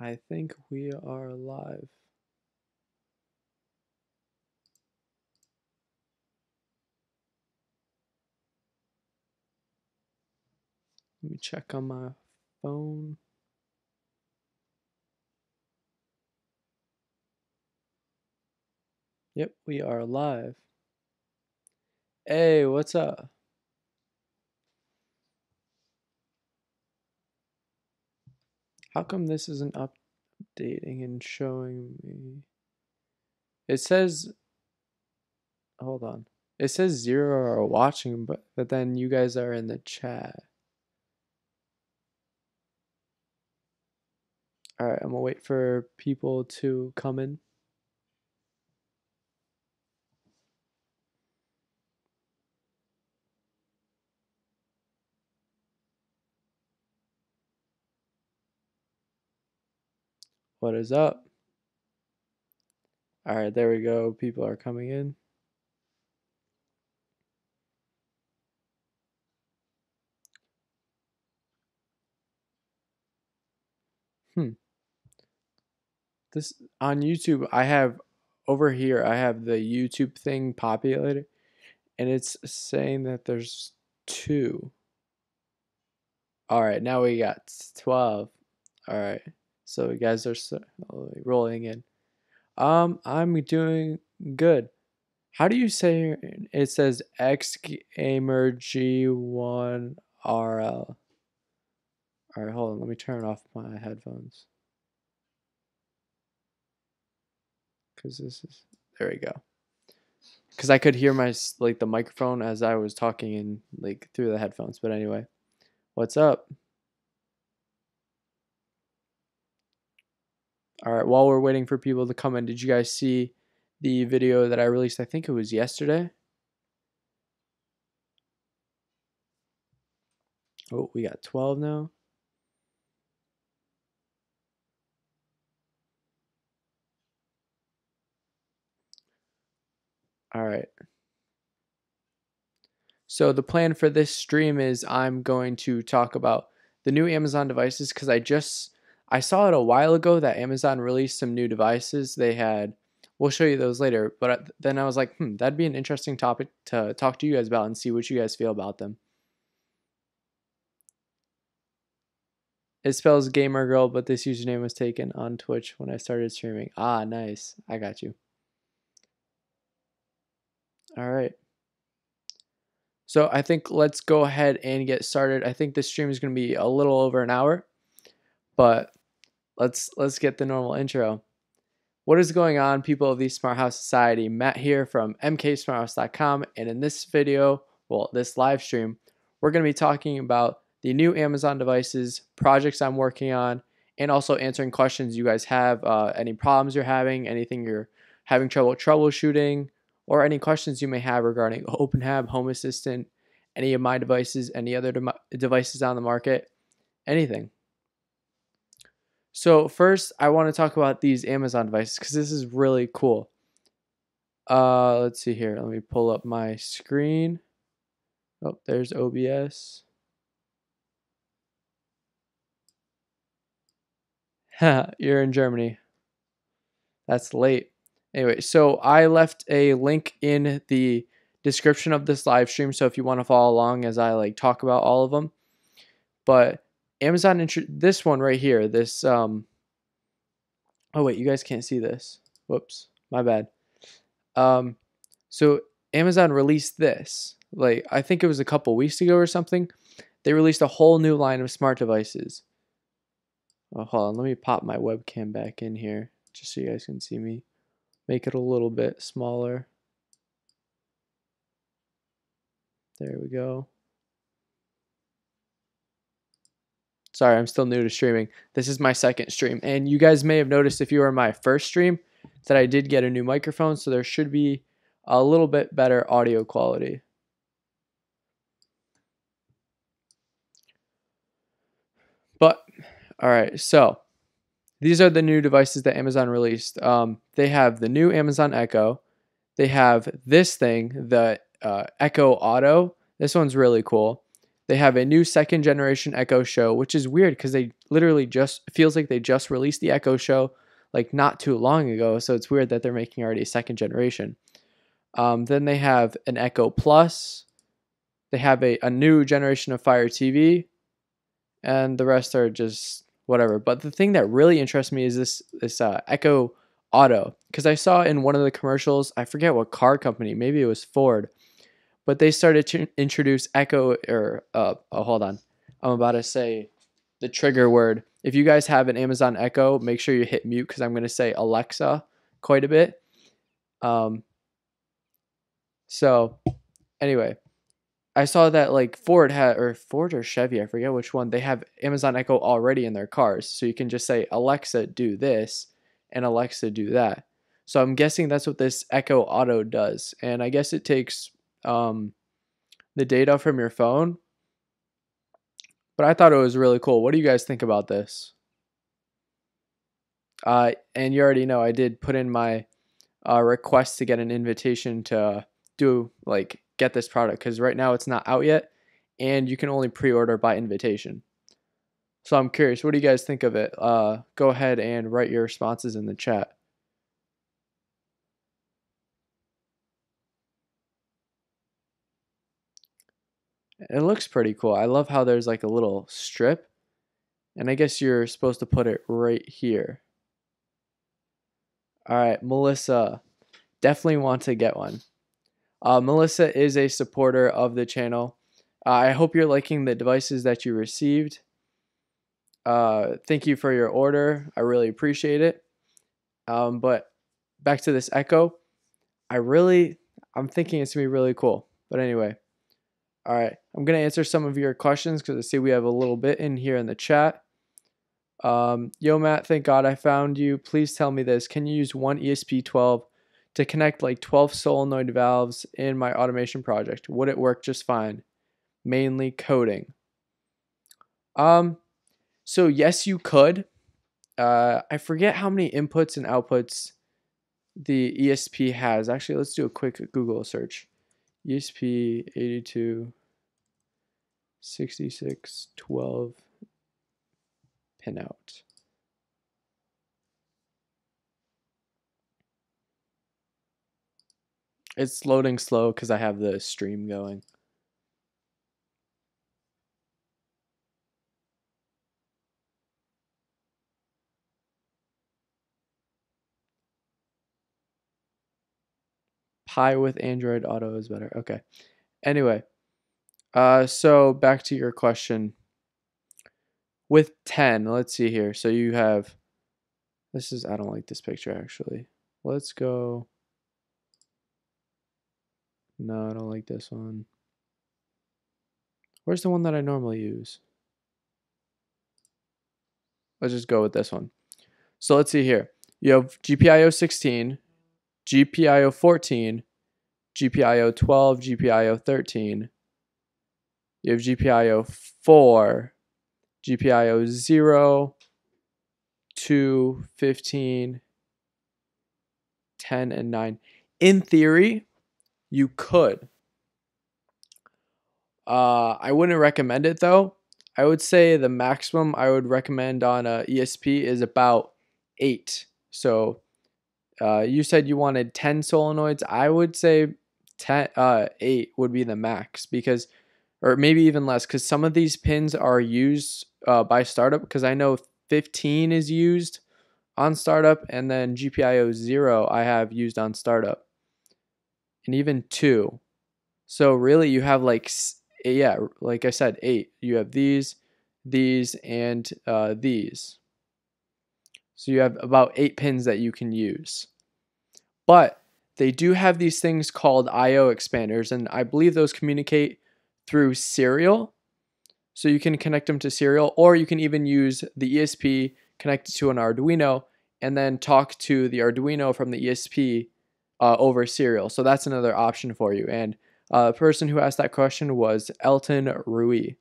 I think we are live. Let me check on my phone. Yep, we are live. Hey, what's up? How come this isn't updating and showing me? It says, hold on. It says 0 are watching, but then you guys are in the chat. Alright, I'm gonna wait for people to come in. What is up? Alright, there we go. People are coming in. This on YouTube, I have over here, I have the YouTube thing populated, and it's saying that there's 2. All right, now we got 12. All right, so you guys are rolling in. I'm doing good. How do you say it? Says Xgamer G1RL. All right, hold on. Let me turn off my headphones. Because this is, there we go. Because I could hear my, like, the microphone as I was talking in, like, through the headphones. But anyway, what's up? All right, while we're waiting for people to come in, did you guys see the video that I released? I think it was yesterday. Oh, we got 12 now. All right. So the plan for this stream is I'm going to talk about the new Amazon devices because I saw it a while ago that Amazon released some new devices. They had, we'll show you those later, but then I was like, that'd be an interesting topic to talk to you guys about and see what you guys feel about them. It spells gamer girl, but this username was taken on Twitch when I started streaming. Ah, nice. I got you. All right. So I think let's go ahead and get started. I think this stream is going to be a little over an hour, but let's get the normal intro. What is going on, people of the SmartHouse Society? Matt here from MK-SmartHouse.com, and in this video, well, this live stream, we're going to be talking about the new Amazon devices, projects I'm working on, and also answering questions you guys have, any problems you're having, anything you're having trouble troubleshooting, or any questions you may have regarding OpenHAB, Home Assistant, any of my devices, any other devices on the market, anything. So first, I want to talk about these Amazon devices because this is really cool. Let's see here. Let me pull up my screen. Oh, there's OBS. You're in Germany. That's late. Anyway, so I left a link in the description of this live stream, so if you want to follow along as I talk about all of them. But Amazon this one right here, this oh wait, you guys can't see this. Whoops, my bad. So Amazon released this, I think it was a couple weeks ago or something. They released a whole new line of smart devices. Oh, hold on, let me pop my webcam back in here just so you guys can see me. Make it a little bit smaller. There we go. Sorry, I'm still new to streaming. This is my second stream. And you guys may have noticed if you were in my first stream that I did get a new microphone, so there should be a little bit better audio quality. But, all right, so these are the new devices that Amazon released. They have the new Amazon Echo. They have this thing, the Echo Auto. This one's really cool. They have a new second generation Echo Show, which is weird because they literally just feels like they just released the Echo Show like not too long ago. So it's weird that they're making already a second generation. Then they have an Echo Plus. They have a new generation of Fire TV, and the rest are just whatever. But the thing that really interests me is this Echo Auto, because I saw in one of the commercials, I forget what car company, maybe it was Ford, but they started to introduce Echo, or hold on, I'm about to say the trigger word. If you guys have an Amazon Echo, make sure you hit mute because I'm going to say Alexa quite a bit. So anyway, I saw that like Ford or Chevy, I forget which one, they have Amazon Echo already in their cars. So you can just say, Alexa, do this, and Alexa, do that. So I'm guessing that's what this Echo Auto does. And I guess it takes the data from your phone. But I thought it was really cool. What do you guys think about this? And you already know I did put in my request to get an invitation to get this product, because right now it's not out yet and you can only pre-order by invitation. So I'm curious, what do you guys think of it? Go ahead and write your responses in the chat. It looks pretty cool. I love how there's like a little strip, and I guess you're supposed to put it right here. All right, Melissa, definitely want to get one. Melissa is a supporter of the channel. I hope you're liking the devices that you received. Thank you for your order. I really appreciate it. But back to this Echo. I'm thinking it's going to be really cool. But anyway. All right. I'm going to answer some of your questions because I see we have a little bit in here in the chat. Yo, Matt, thank God I found you. Please tell me this. Can you use one ESP12 to connect like 12 solenoid valves in my automation project? Would it work just fine? Mainly coding. So yes, you could. I forget how many inputs and outputs the ESP has. Actually, let's do a quick Google search. ESP 82 66 12 pinout. It's loading slow because I have the stream going. Pi with Android Auto is better. Okay. Anyway, so back to your question. With 10, let's see here. So you have, I don't like this picture actually. Let's go. No, I don't like this one. Where's the one that I normally use? Let's just go with this one. So let's see here. You have GPIO 16, GPIO 14, GPIO 12, GPIO 13. You have GPIO 4, GPIO 0, 2, 15, 10, and 9. In theory, you could. I wouldn't recommend it though. I would say the maximum I would recommend on a ESP is about 8. So you said you wanted 10 solenoids. I would say 8 would be the max, because, or maybe even less, because some of these pins are used by startup, because I know 15 is used on startup, and then GPIO 0 I have used on startup, and even 2. So really you have like, yeah, like I said, 8. You have these, and these. So you have about 8 pins that you can use. But they do have these things called I/O expanders, and I believe those communicate through serial. So you can connect them to serial, or you can even use the ESP connected to an Arduino and then talk to the Arduino from the ESP over serial. So that's another option for you. And the person who asked that question was Elton Rui.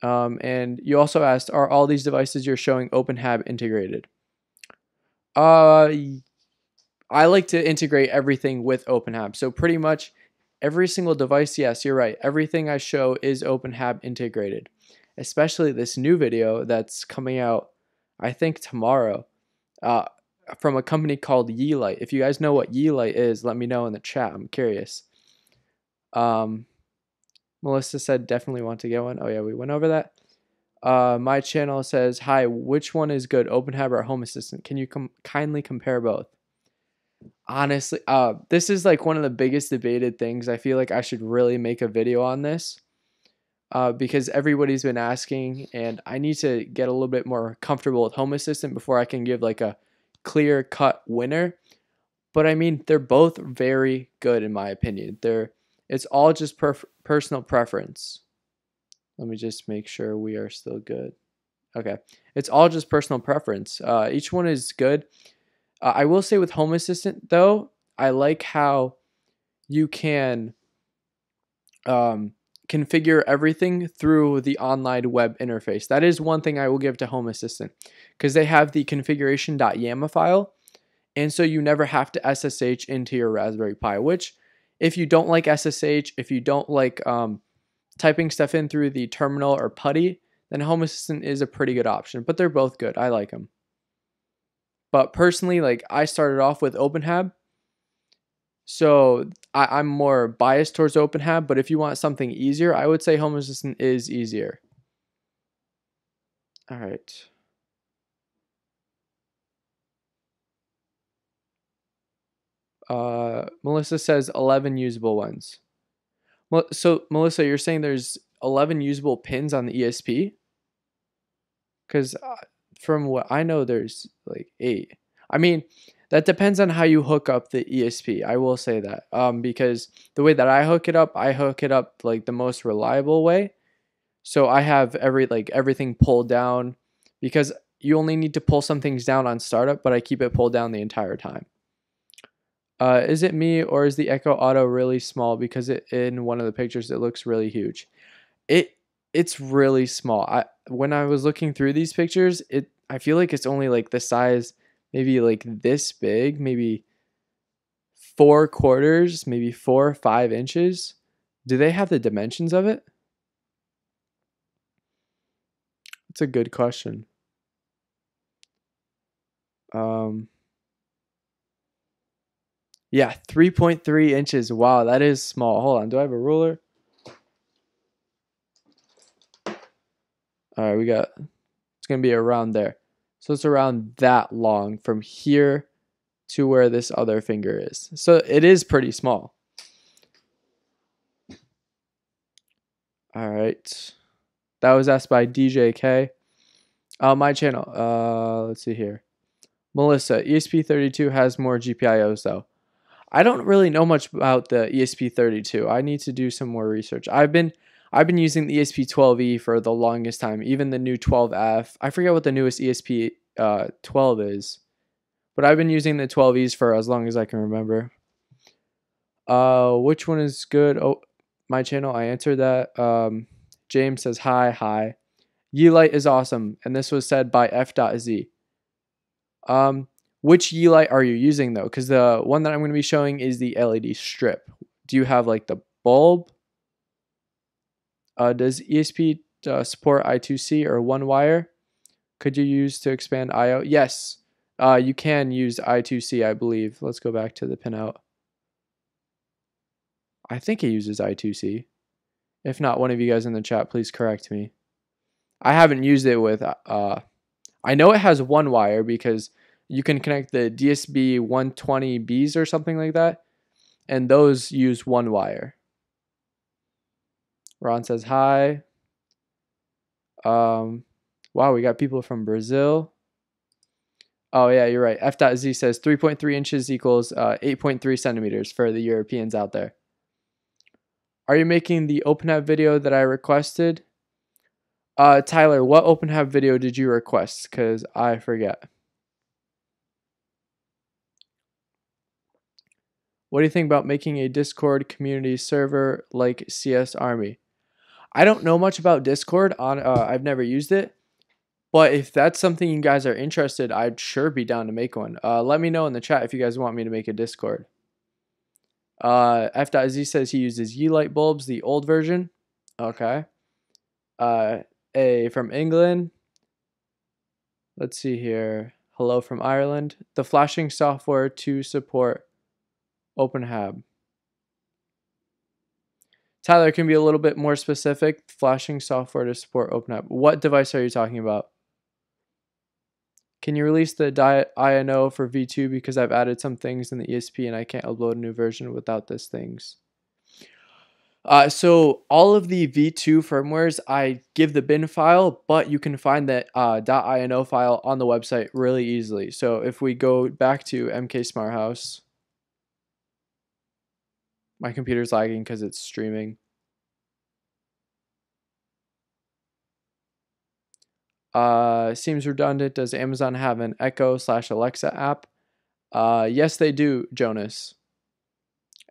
And you also asked, are all these devices you're showing OpenHAB integrated? I like to integrate everything with OpenHAB. So pretty much Every single device, yes, you're right. Everything I show is OpenHAB integrated, especially this new video that's coming out, I think tomorrow, uh, from a company called Yeelight. If you guys know what Yeelight is, let me know in the chat. I'm curious. Melissa said definitely want to get one. Oh yeah, we went over that. My channel says, hi, which one is good, OpenHAB or Home Assistant? Can you kindly compare both? Honestly, this is like one of the biggest debated things. I feel like I should really make a video on this because everybody's been asking, and I need to get a little bit more comfortable with Home Assistant before I can give like a clear-cut winner. But I mean, they're both very good in my opinion. It's all just personal preference. Let me just make sure we are still good. Okay, it's all just personal preference. Each one is good. I will say with Home Assistant though, I like how you can configure everything through the online web interface. That is one thing I will give to Home Assistant, because they have the configuration.yaml file, and so you never have to SSH into your Raspberry Pi, which if you don't like SSH, if you don't like typing stuff in through the terminal or PuTTY, then Home Assistant is a pretty good option, but they're both good. I like them. But personally, like, I started off with OpenHAB, so I'm more biased towards OpenHAB, but if you want something easier, I would say Home Assistant is easier. All right. Melissa says 11 usable ones. So, Melissa, you're saying there's 11 usable pins on the ESP? Because from what I know, there's like 8. I mean, that depends on how you hook up the ESP. I will say that. Because the way that I hook it up like the most reliable way. So I have everything pulled down, because you only need to pull some things down on startup, but I keep it pulled down the entire time. Is it me, or is the Echo Auto really small? Because in one of the pictures it looks really huge. It's really small. When I was looking through these pictures, I feel like it's only like the size, maybe like this big, maybe 4/4, maybe 4 or 5 inches. Do they have the dimensions of it? That's a good question. Yeah, 3.3 inches. Wow, that is small. Hold on, do I have a ruler? All right, it's gonna be around there. So it's around that long from here to where this other finger is. So it is pretty small. All right. That was asked by DJK. My channel. Let's see here. Melissa, ESP32 has more GPIOs though. I don't really know much about the ESP32. I need to do some more research. I've been using the ESP12E for the longest time, even the new 12F. I forget what the newest ESP12 is, but I've been using the 12Es for as long as I can remember. Which one is good? Oh, my channel, I answered that. James says, hi. Yeelight is awesome, and this was said by F.Z. Which Yeelight are you using though? Because the one that I'm going to be showing is the LED strip. Do you have like the bulb? Does ESP support I2C or one wire? Could you use to expand I/O? Yes, you can use I2C, I believe. Let's go back to the pinout. I think it uses I2C. If not, one of you guys in the chat, please correct me. I haven't used it with. I know it has one wire because you can connect the DSB 120Bs or something like that, and those use one wire. Ron says hi. Wow, we got people from Brazil. Oh yeah, you're right. F.Z says 3.3 inches equals 8.3 centimeters for the Europeans out there. Are you making the OpenHAB video that I requested? Tyler, what OpenHAB video did you request? Because I forget. What do you think about making a Discord community server like CS Army? I don't know much about Discord. I've never used it. But if that's something you guys are interested, I'd sure be down to make one. Let me know in the chat if you guys want me to make a Discord. F.Z says he uses Ye light bulbs, the old version. Okay. A from England. Let's see here. Hello from Ireland. The flashing software to support OpenHAB. Tyler, can be a little bit more specific. Flashing software to support OpenHAB. What device are you talking about? Can you release the INO for V2 because I've added some things in the ESP and I can't upload a new version without these things? So all of the V2 firmwares, I give the bin file, but you can find that .ino file on the website really easily. So if we go back to MK-SmartHouse, my computer's lagging because it's streaming. Seems redundant. Does Amazon have an Echo/Alexa app? Yes, they do, Jonas.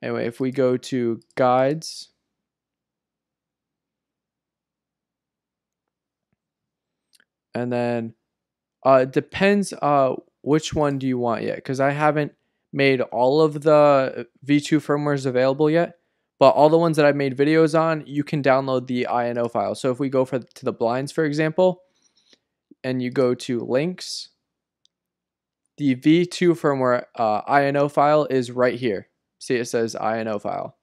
Anyway, if we go to guides, and then it depends which one do you want yet, because I haven't made all of the V2 firmwares available yet, but all the ones that I've made videos on, you can download the INO file. So if we go to the blinds, for example, and you go to links, the V2 firmware INO file is right here. See, it says INO file.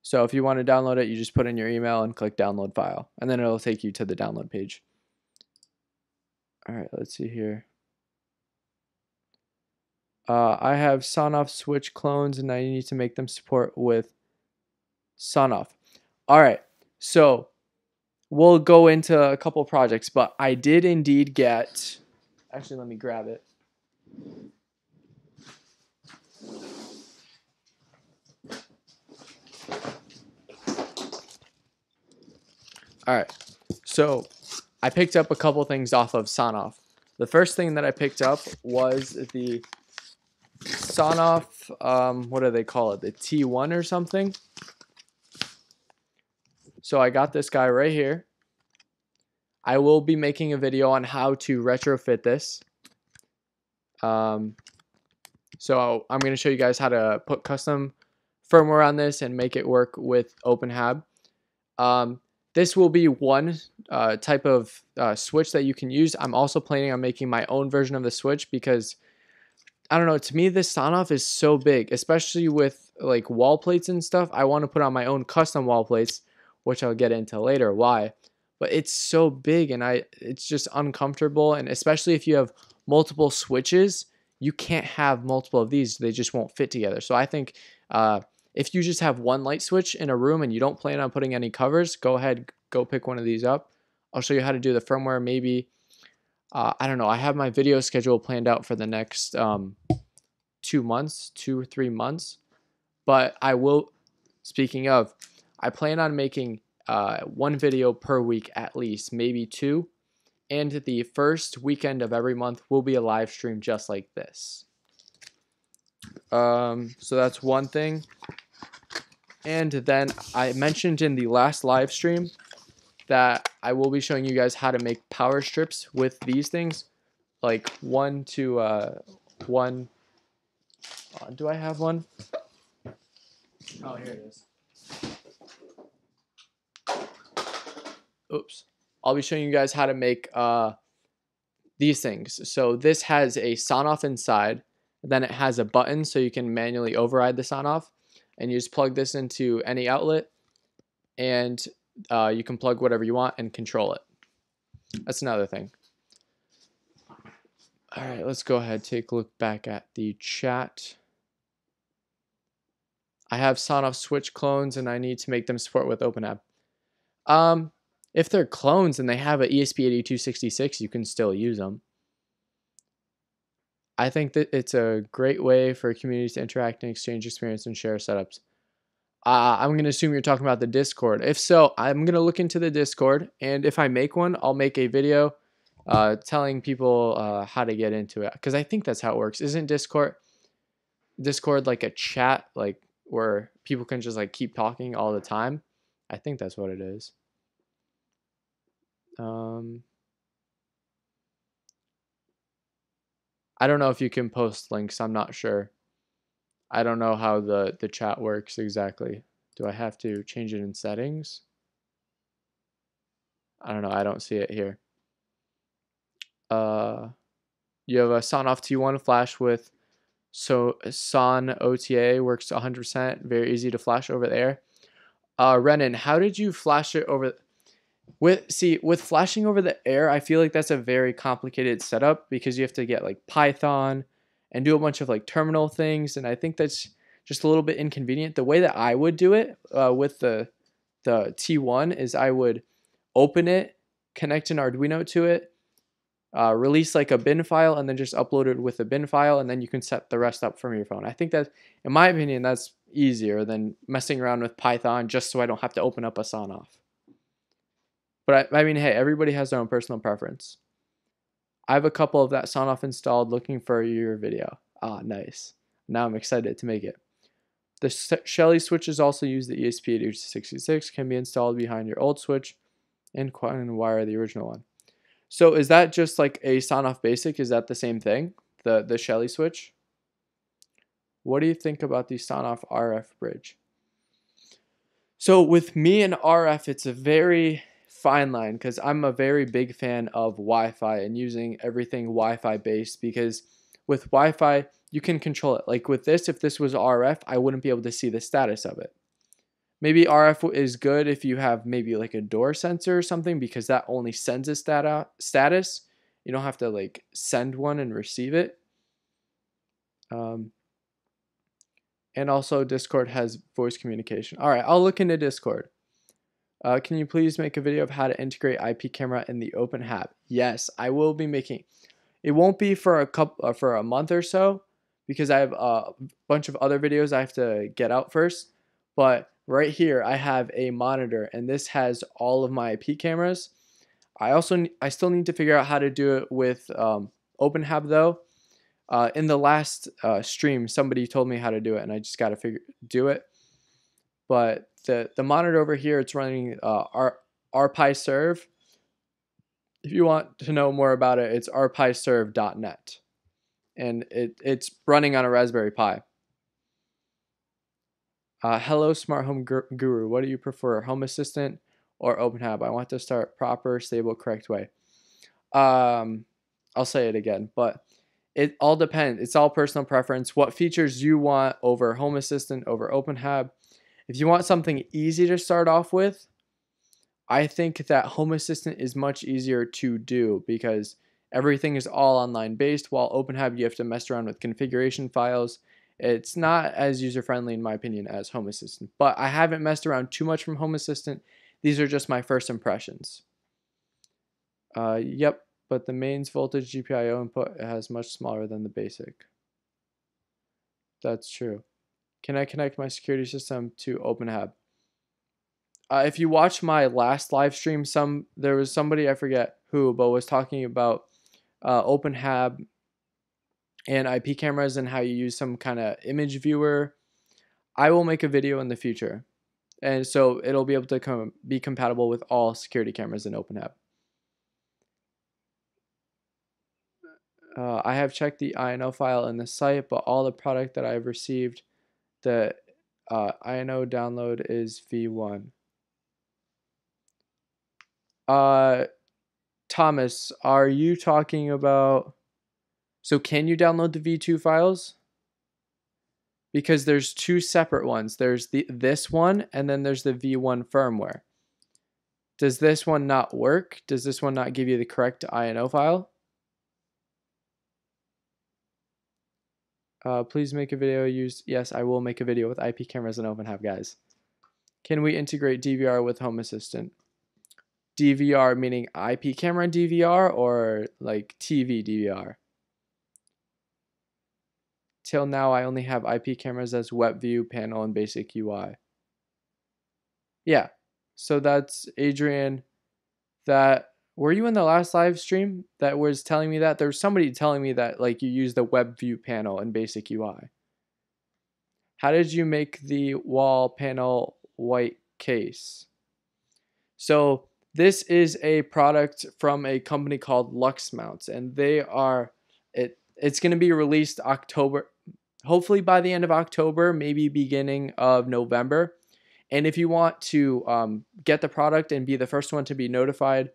So if you want to download it, you just put in your email and click download file, and then it'll take you to the download page. All right, let's see here. I have Sonoff switch clones and I need to make them support with Sonoff. All right, so we'll go into a couple projects, but I did indeed get, actually let me grab it. All right, so I picked up a couple things off of Sonoff. The first thing that I picked up was the Sonoff, what do they call it? The T1 or something. So I got this guy right here. I will be making a video on how to retrofit this. So I'm going to show you guys how to put custom firmware on this and make it work with OpenHAB. This will be one type of switch that you can use. I'm also planning on making my own version of the switch because, I don't know, to me this Sonoff is so big, especially with like wall plates and stuff. I want to put on my own custom wall plates, which I'll get into later why. But it's so big and it's just uncomfortable, and especially if you have multiple switches, you can't have multiple of these. They just won't fit together. So I think if you just have one light switch in a room and you don't plan on putting any covers, go ahead, go pick one of these up. I'll show you how to do the firmware maybe. I don't know. I have my video schedule planned out for the next 2 months, 2 or 3 months. But I will, speaking of, I plan on making one video per week at least, maybe 2. And the first weekend of every month will be a live stream just like this. So that's one thing. And then I mentioned in the last live stream that I will be showing you guys how to make power strips with these things, like 1 to 1. Do I have one? Oh, here it is. Oops. I'll be showing you guys how to make these things. So this has a Sonoff inside, then it has a button so you can manually override the Sonoff, and you just plug this into any outlet, and you can plug whatever you want and control it. That's another thing. All right, let's go ahead, take a look back at the chat. I have Sonoff switch clones and I need to make them support with OpenHAB. If they're clones and they have an ESP8266, you can still use them. I think that it's a great way for communities to interact and exchange experience and share setups. I'm going to assume you're talking about the Discord. If so, I'm going to look into the Discord, and if I make one, I'll make a video telling people how to get into it, because I think that's how it works. Isn't Discord like a chat, like where people can just like keep talking all the time? I think that's what it is. I don't know if you can post links. I'm not sure. I don't know how the chat works exactly. Do I have to change it in settings? I don't know. I don't see it here. You have a Sonoff T1 flash with Son OTA, works 100%. Very easy to flash over there. Renan, how did you flash it over? With flashing over the air, I feel like that's a very complicated setup because you have to get like Python and do a bunch of like terminal things, and I think that's just a little bit inconvenient. The way that I would do it with the T1 is I would open it, connect an Arduino to it, release like a bin file, and then just upload it with a bin file, and then you can set the rest up from your phone. I think that, in my opinion, that's easier than messing around with Python just so I don't have to open up a Sonoff. But I mean, hey, everybody has their own personal preference. I have a couple of that Sonoff installed looking for your video. Ah, nice. Now I'm excited to make it. The Shelly switches also use the ESP8266, can be installed behind your old switch and wire the original one. So is that just like a Sonoff basic? Is that the same thing? The Shelly switch? What do you think about the Sonoff RF bridge? So with me and RF, it's a very fine line because I'm a very big fan of Wi-Fi and using everything Wi-Fi based, because with Wi-Fi you can control it. Like with this, if this was RF, I wouldn't be able to see the status of it. Maybe RF is good if you have maybe like a door sensor or something, because that only sends a status. You don't have to like send one and receive it. And also Discord has voice communication. All right, I'll look into Discord. Can you please make a video of how to integrate IP camera in the OpenHAB? Yes, I will be making. It won't be for a month or so because I have a bunch of other videos I have to get out first. But right here I have a monitor, and this has all of my IP cameras. I still need to figure out how to do it with OpenHAB though. In the last stream, somebody told me how to do it, and I just got to do it. But the monitor over here, it's running rpiserve. If you want to know more about it, it's rpiserve.net, and it's running on a Raspberry Pi. Hello, Smart Home Guru. What do you prefer, Home Assistant or OpenHAB? I want to start proper, stable, correct way. I'll say it again, but it all depends. It's all personal preference. What features you want over Home Assistant, over OpenHAB. If you want something easy to start off with, I think that Home Assistant is much easier to do because everything is all online based, while OpenHAB you have to mess around with configuration files. It's not as user-friendly in my opinion as Home Assistant, but I haven't messed around too much from Home Assistant. These are just my first impressions. Yep, but the mains voltage GPIO input has much smaller than the basic. That's true. Can I connect my security system to OpenHAB? If you watch my last live stream, there was somebody, I forget who, but was talking about OpenHAB and IP cameras and how you use some kind of image viewer. I will make a video in the future, and so it'll be able to be compatible with all security cameras in OpenHAB. I have checked the INO file in the site, but all the product that I've received, the INO download is V1. Thomas, are you talking about, so can you download the V2 files? Because there's two separate ones. There's this one, and then there's the V1 firmware. Does this one not work? Does this one not give you the correct INO file? Please make a video yes, I will make a video with IP cameras and OpenHAB, guys. Can we integrate DVR with Home Assistant? DVR meaning IP camera DVR or like TV DVR? Till now, I only have IP cameras as WebView, panel, and basic UI. Yeah, so that's Adrian. Were you in the last live stream that was telling me that? There was somebody telling me that like you use the WebView panel and basic UI. How did you make the wall panel white case? So this is a product from a company called Lux Mounts, and they are it's going to be released October. hopefully by the end of October, maybe beginning of November. And if you want to get the product and be the first one to be notified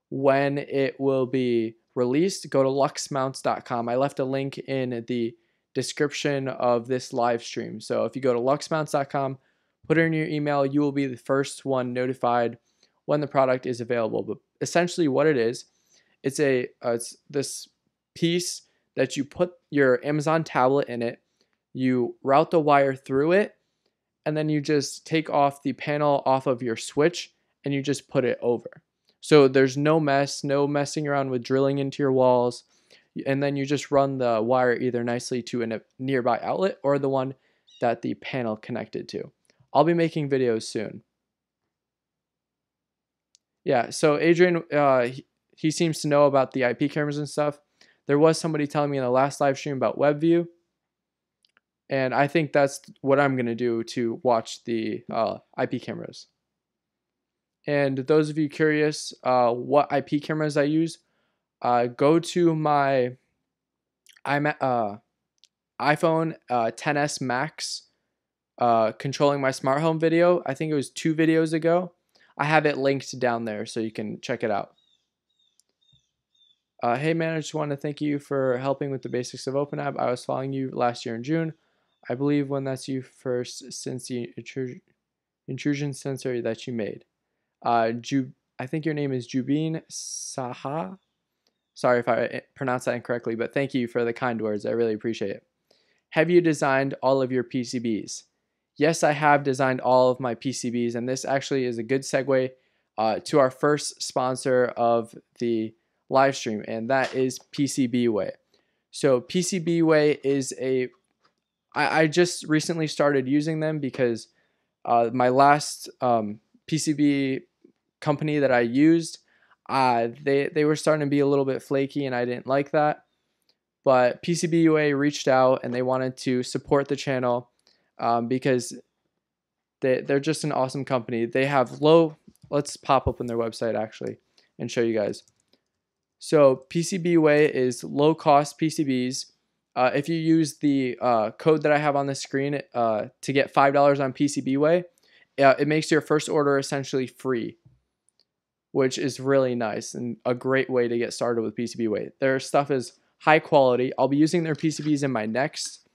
when it will be released, go to luxmounts.com. I left a link in the description of this live stream. So if you go to luxmounts.com, put in your email, you will be the first one notified when the product is available. But essentially what it is, it's this piece that you put your Amazon tablet in it, you route the wire through it, and then you just take off the panel off of your switch and you just put it over. So there's no messing around with drilling into your walls. And then you just run the wire either nicely to a nearby outlet or the one that the panel connected to. I'll be making videos soon. Yeah, so Adrian, he seems to know about the IP cameras and stuff. There was somebody telling me in the last live stream about WebView. And I think that's what I'm going to do to watch the IP cameras. And those of you curious what IP cameras I use, go to my iPhone XS Max controlling my smart home video. I think it was 2 videos ago. I have it linked down there so you can check it out. Hey man, I just want to thank you for helping with the basics of OpenHAB. I was following you last year in June. I believe when that's you first since the intrusion sensor that you made. I think your name is Jubin Saha. Sorry if I pronounced that incorrectly, but thank you for the kind words. I really appreciate it. Have you designed all of your PCBs? Yes, I have designed all of my PCBs, and this actually is a good segue to our first sponsor of the live stream, and that is PCBWay. So PCBWay is I just recently started using them because my last PCB company that I used, they were starting to be a little bit flaky and I didn't like that. But PCBWay reached out and they wanted to support the channel because they're just an awesome company. They have let's pop open their website actually and show you guys. So PCBWay is low cost PCBs. If you use the code that I have on the screen to get $5 on PCBWay, it makes your first order essentially free, which is really nice and a great way to get started with PCBWay. Their stuff is high quality. I'll be using their PCBs in my next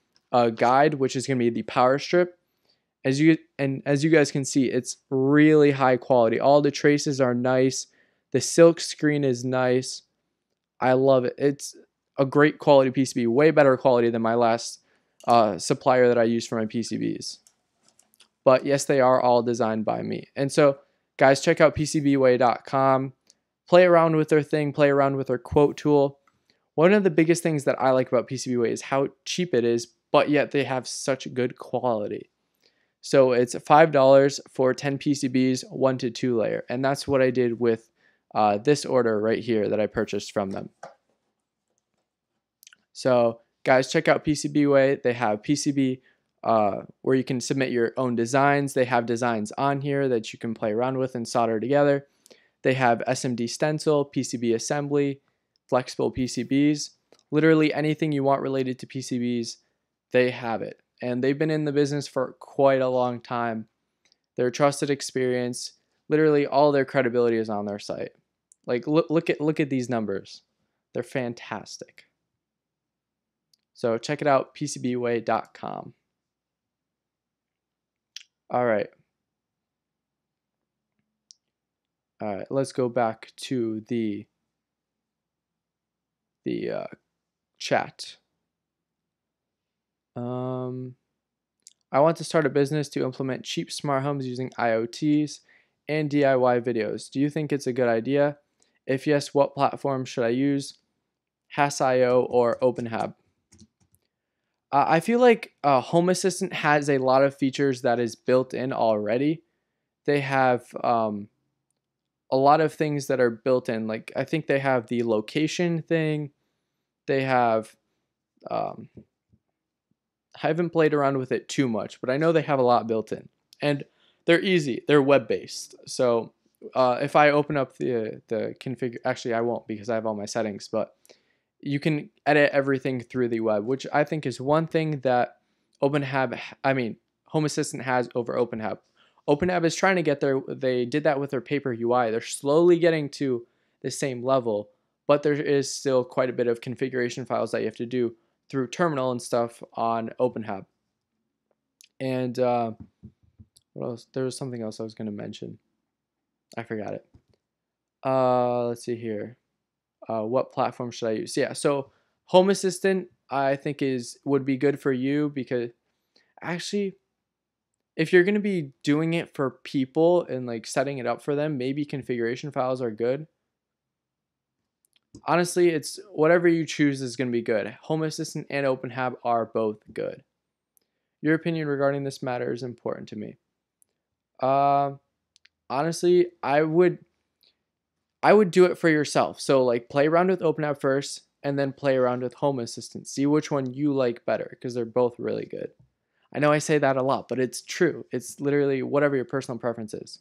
guide, which is going to be the power strip. As you guys can see, it's really high quality. All the traces are nice. The silk screen is nice. I love it. It's a great quality PCB, way better quality than my last supplier that I used for my PCBs. But yes, they are all designed by me. And so, guys, check out PCBWay.com. Play around with their thing. Play around with their quote tool. One of the biggest things that I like about PCBWay is how cheap it is, but yet they have such good quality. So it's $5 for 10 PCBs, 1 to 2 layer. And that's what I did with this order right here that I purchased from them. So guys, check out PCBWay. They have PCB where you can submit your own designs. They have designs on here that you can play around with and solder together. They have SMD stencil, PCB assembly, flexible PCBs. Literally anything you want related to PCBs, they have it. And they've been in the business for quite a long time. They're a trusted experience. Literally all their credibility is on their site. Like look at these numbers. They're fantastic. So check it out, PCBWay.com. All right, let's go back to the chat. I want to start a business to implement cheap smart homes using IoTs and DIY videos. Do you think it's a good idea? If yes, what platform should I use? Has.io or OpenHAB? I feel like Home Assistant has a lot of features that is built in already. They have a lot of things that are built in. Like I think they have the location thing. They have I haven't played around with it too much, but I know they have a lot built in. And they're easy. They're web-based. So if I open up the configure, actually I won't because I have all my settings, but you can edit everything through the web, which I think is one thing that Home Assistant has over OpenHAB. OpenHAB is trying to get there. They did that with their paper UI. They're slowly getting to the same level, but there is still quite a bit of configuration files that you have to do through terminal and stuff on OpenHAB. And what else? There was something else I was going to mention. I forgot it. Let's see here. What platform should I use? Yeah, so Home Assistant I think would be good for you, because actually, if you're going to be doing it for people and like setting it up for them, maybe configuration files are good. Honestly, it's whatever you choose is going to be good. Home Assistant and OpenHAB are both good. Your opinion regarding this matter is important to me. Honestly, I would do it for yourself. So like play around with OpenHAB first and then play around with Home Assistant. See which one you like better, because they're both really good. I know I say that a lot, but it's true. It's literally whatever your personal preference is.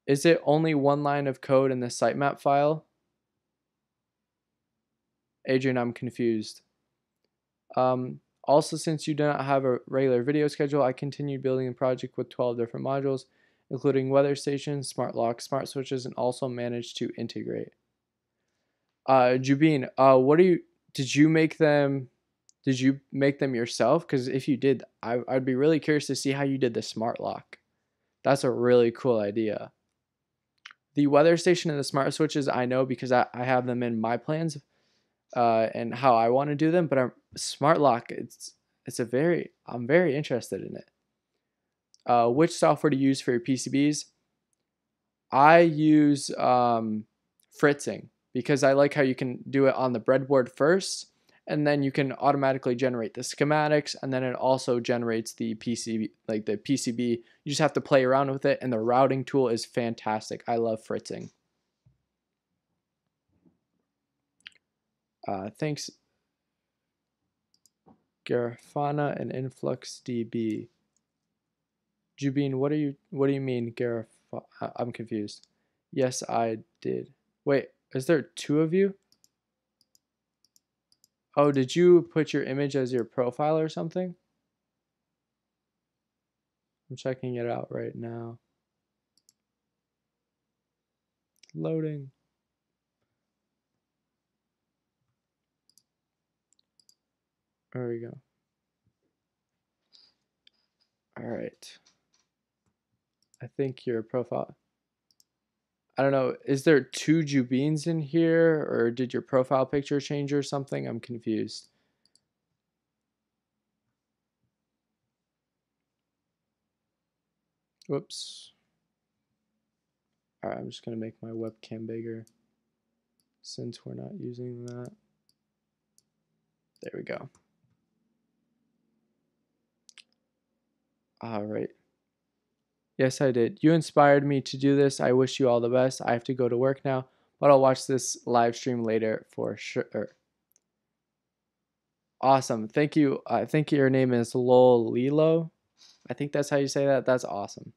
Is it only one line of code in the sitemap file? Adrian, I'm confused. Also, since you do not have a regular video schedule, I continued building the project with 12 different modules, including weather stations, smart locks, smart switches, and also managed to integrate. Jubin, did you make them yourself? Because if you did, I'd be really curious to see how you did the smart lock. That's a really cool idea. The weather station and the smart switches, I know because I have them in my plans and how I want to do them, but smart lock, I'm very interested in it. Which software to use for your PCBs? I use Fritzing, because I like how you can do it on the breadboard first, and then you can automatically generate the schematics, and then it also generates the PCB, like the PCB. You just have to play around with it, and the routing tool is fantastic. I love Fritzing. Thanks, Garafana and InfluxDB. Jubin, what do you mean, Garafana? I'm confused. Yes, I did. Wait, is there two of you? Oh, did you put your image as your profile or something? I'm checking it out right now. Loading. There we go. All right. I think your profile. I don't know. Is there two Jubins in here, or did your profile picture change or something? I'm confused. Whoops. All right, I'm just going to make my webcam bigger since we're not using that. There we go. All right. Yes, I did. You inspired me to do this. I wish you all the best. I have to go to work now, but I'll watch this live stream later for sure. Awesome. Thank you. I think your name is Lol Lilo. I think that's how you say that. That's awesome.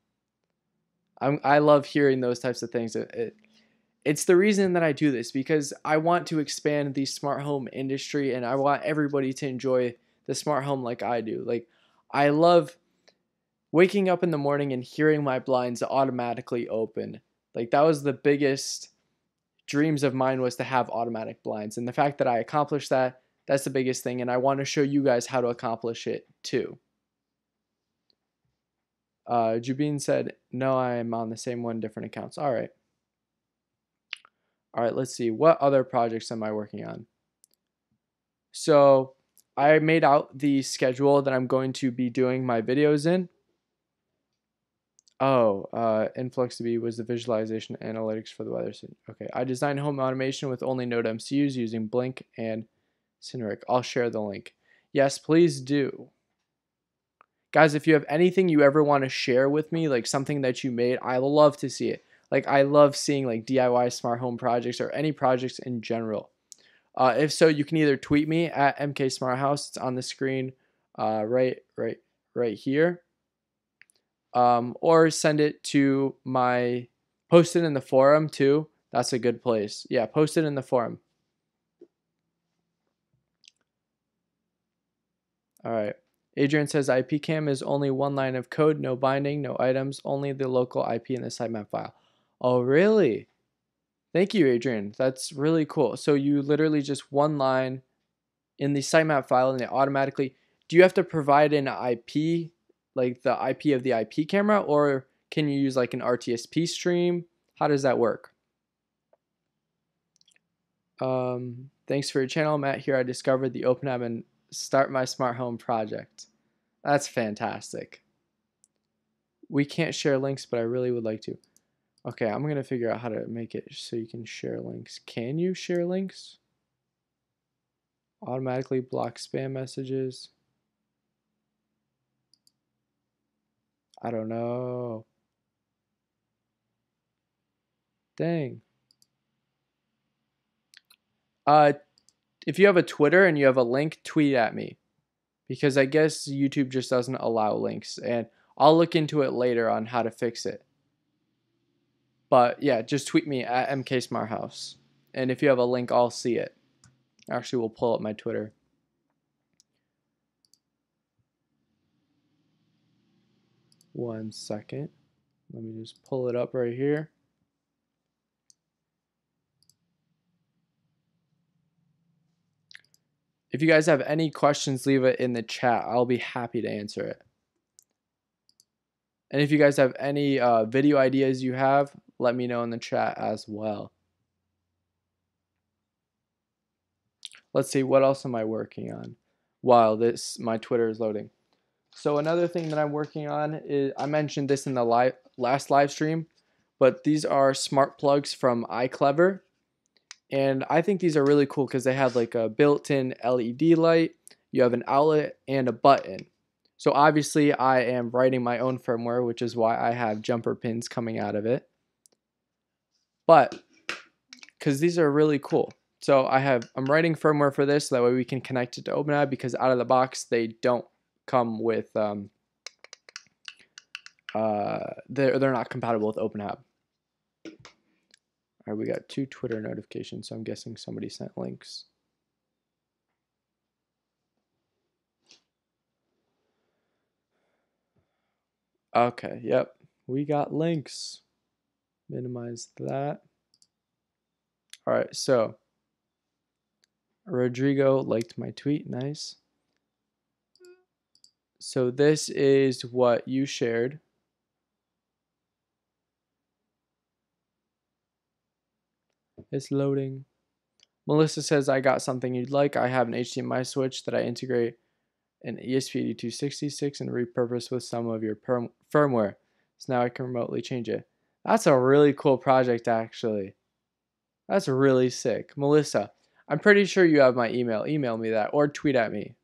I love hearing those types of things. It's the reason that I do this, because I want to expand the smart home industry, and I want everybody to enjoy the smart home like I do. Like, I love waking up in the morning and hearing my blinds automatically open. Like, that was the biggest dreams of mine, was to have automatic blinds. And the fact that I accomplished that, that's the biggest thing. And I want to show you guys how to accomplish it too. Jubin said, no, I'm on the same one, different accounts. All right. All right, let's see. What other projects am I working on? So I made out the schedule that I'm going to be doing my videos in. Oh, InfluxDB was the visualization analytics for the weather. Okay, I designed home automation with only Node MCUs using Blink and Syneric. I'll share the link. Yes, please do. Guys, if you have anything you ever want to share with me, like something that you made, I love to see it. Like, I love seeing like DIY smart home projects or any projects in general. If so, you can either tweet me at MK-SmartHouse. It's on the screen right here. Or send it to post it in the forum too. That's a good place. Yeah, post it in the forum. All right. Adrian says IP cam is only one line of code, no binding, no items, only the local IP in the sitemap file. Oh, really? Thank you, Adrian. That's really cool. So you literally just one line in the sitemap file and it automatically, do you have to provide an IP, like the IP of the IP camera, or can you use like an RTSP stream? How does that work? Thanks for your channel, Matt. Here I discovered the OpenHAB and start my smart home project. That's fantastic. We can't share links, but I really would like to. Okay, I'm going to figure out how to make it so you can share links. Can you share links? Automatically block spam messages. I don't know. Dang. If you have a Twitter and you have a link, tweet at me. Because I guess YouTube just doesn't allow links. And I'll look into it later on how to fix it. But yeah, just tweet me at MK-SmartHouse. And if you have a link, I'll see it. Actually, we'll pull up my Twitter. One second. Let me just pull it up right here. If you guys have any questions, leave it in the chat. I'll be happy to answer it. And if you guys have any video ideas you have, let me know in the chat as well. Let's see, what else am I working on while my Twitter is loading? So another thing that I'm working on is, I mentioned this in the last live stream, but these are smart plugs from iClever. And I think these are really cool because they have like a built-in LED light, you have an outlet, and a button. So obviously I am writing my own firmware, which is why I have jumper pins coming out of it. But because these are really cool. So I'm writing firmware for this so that way we can connect it to OpenHAB, because out of the box they don't come with they're not compatible with OpenHAB. All right, we got 2 Twitter notifications, so I'm guessing somebody sent links. Okay, yep, we got links. Minimize that. All right, so Rodrigo liked my tweet, nice. So this is what you shared. It's loading. Melissa says, I got something you'd like. I have an HDMI switch that I integrate an ESP8266 and repurpose with some of your firmware. So now I can remotely change it. That's a really cool project, actually. That's really sick. Melissa, I'm pretty sure you have my email. Email me that or tweet at me.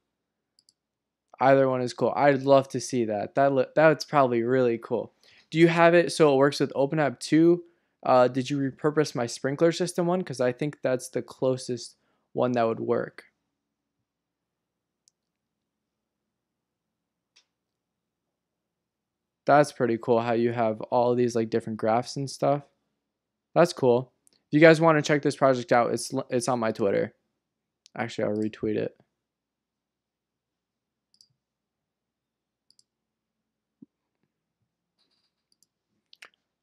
Either one is cool. I'd love to see that. That's probably really cool. Do you have it so it works with OpenHAB 2? Did you repurpose my sprinkler system one? Because I think that's the closest one that would work. That's pretty cool how you have all of these like different graphs and stuff. That's cool. If you guys want to check this project out, it's on my Twitter. Actually, I'll retweet it.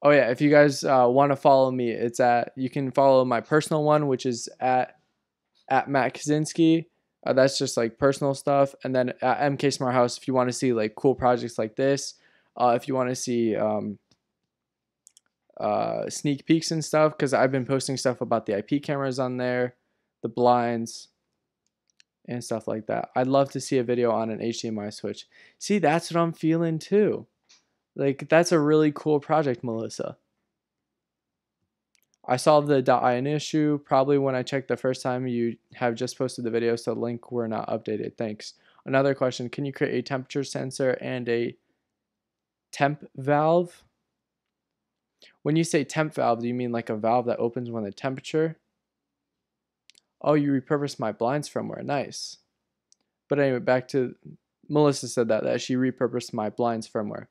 Oh yeah, if you guys want to follow me, you can follow my personal one, which is at Matt Kaczynski. That's just like personal stuff. And then at MK-SmartHouse, if you want to see like cool projects like this, if you want to see sneak peeks and stuff, because I've been posting stuff about the IP cameras on there, the blinds, and stuff like that. I'd love to see a video on an HDMI switch. See, that's what I'm feeling too. Like, that's a really cool project, Melissa. I solved the .in issue. Probably when I checked the first time, you have just posted the video, so the link were not updated. Thanks. Another question, can you create a temperature sensor and a temp valve? When you say temp valve, do you mean like a valve that opens when the temperature? Oh, you repurposed my blinds firmware. Nice. But anyway, back to Melissa said that she repurposed my blinds firmware.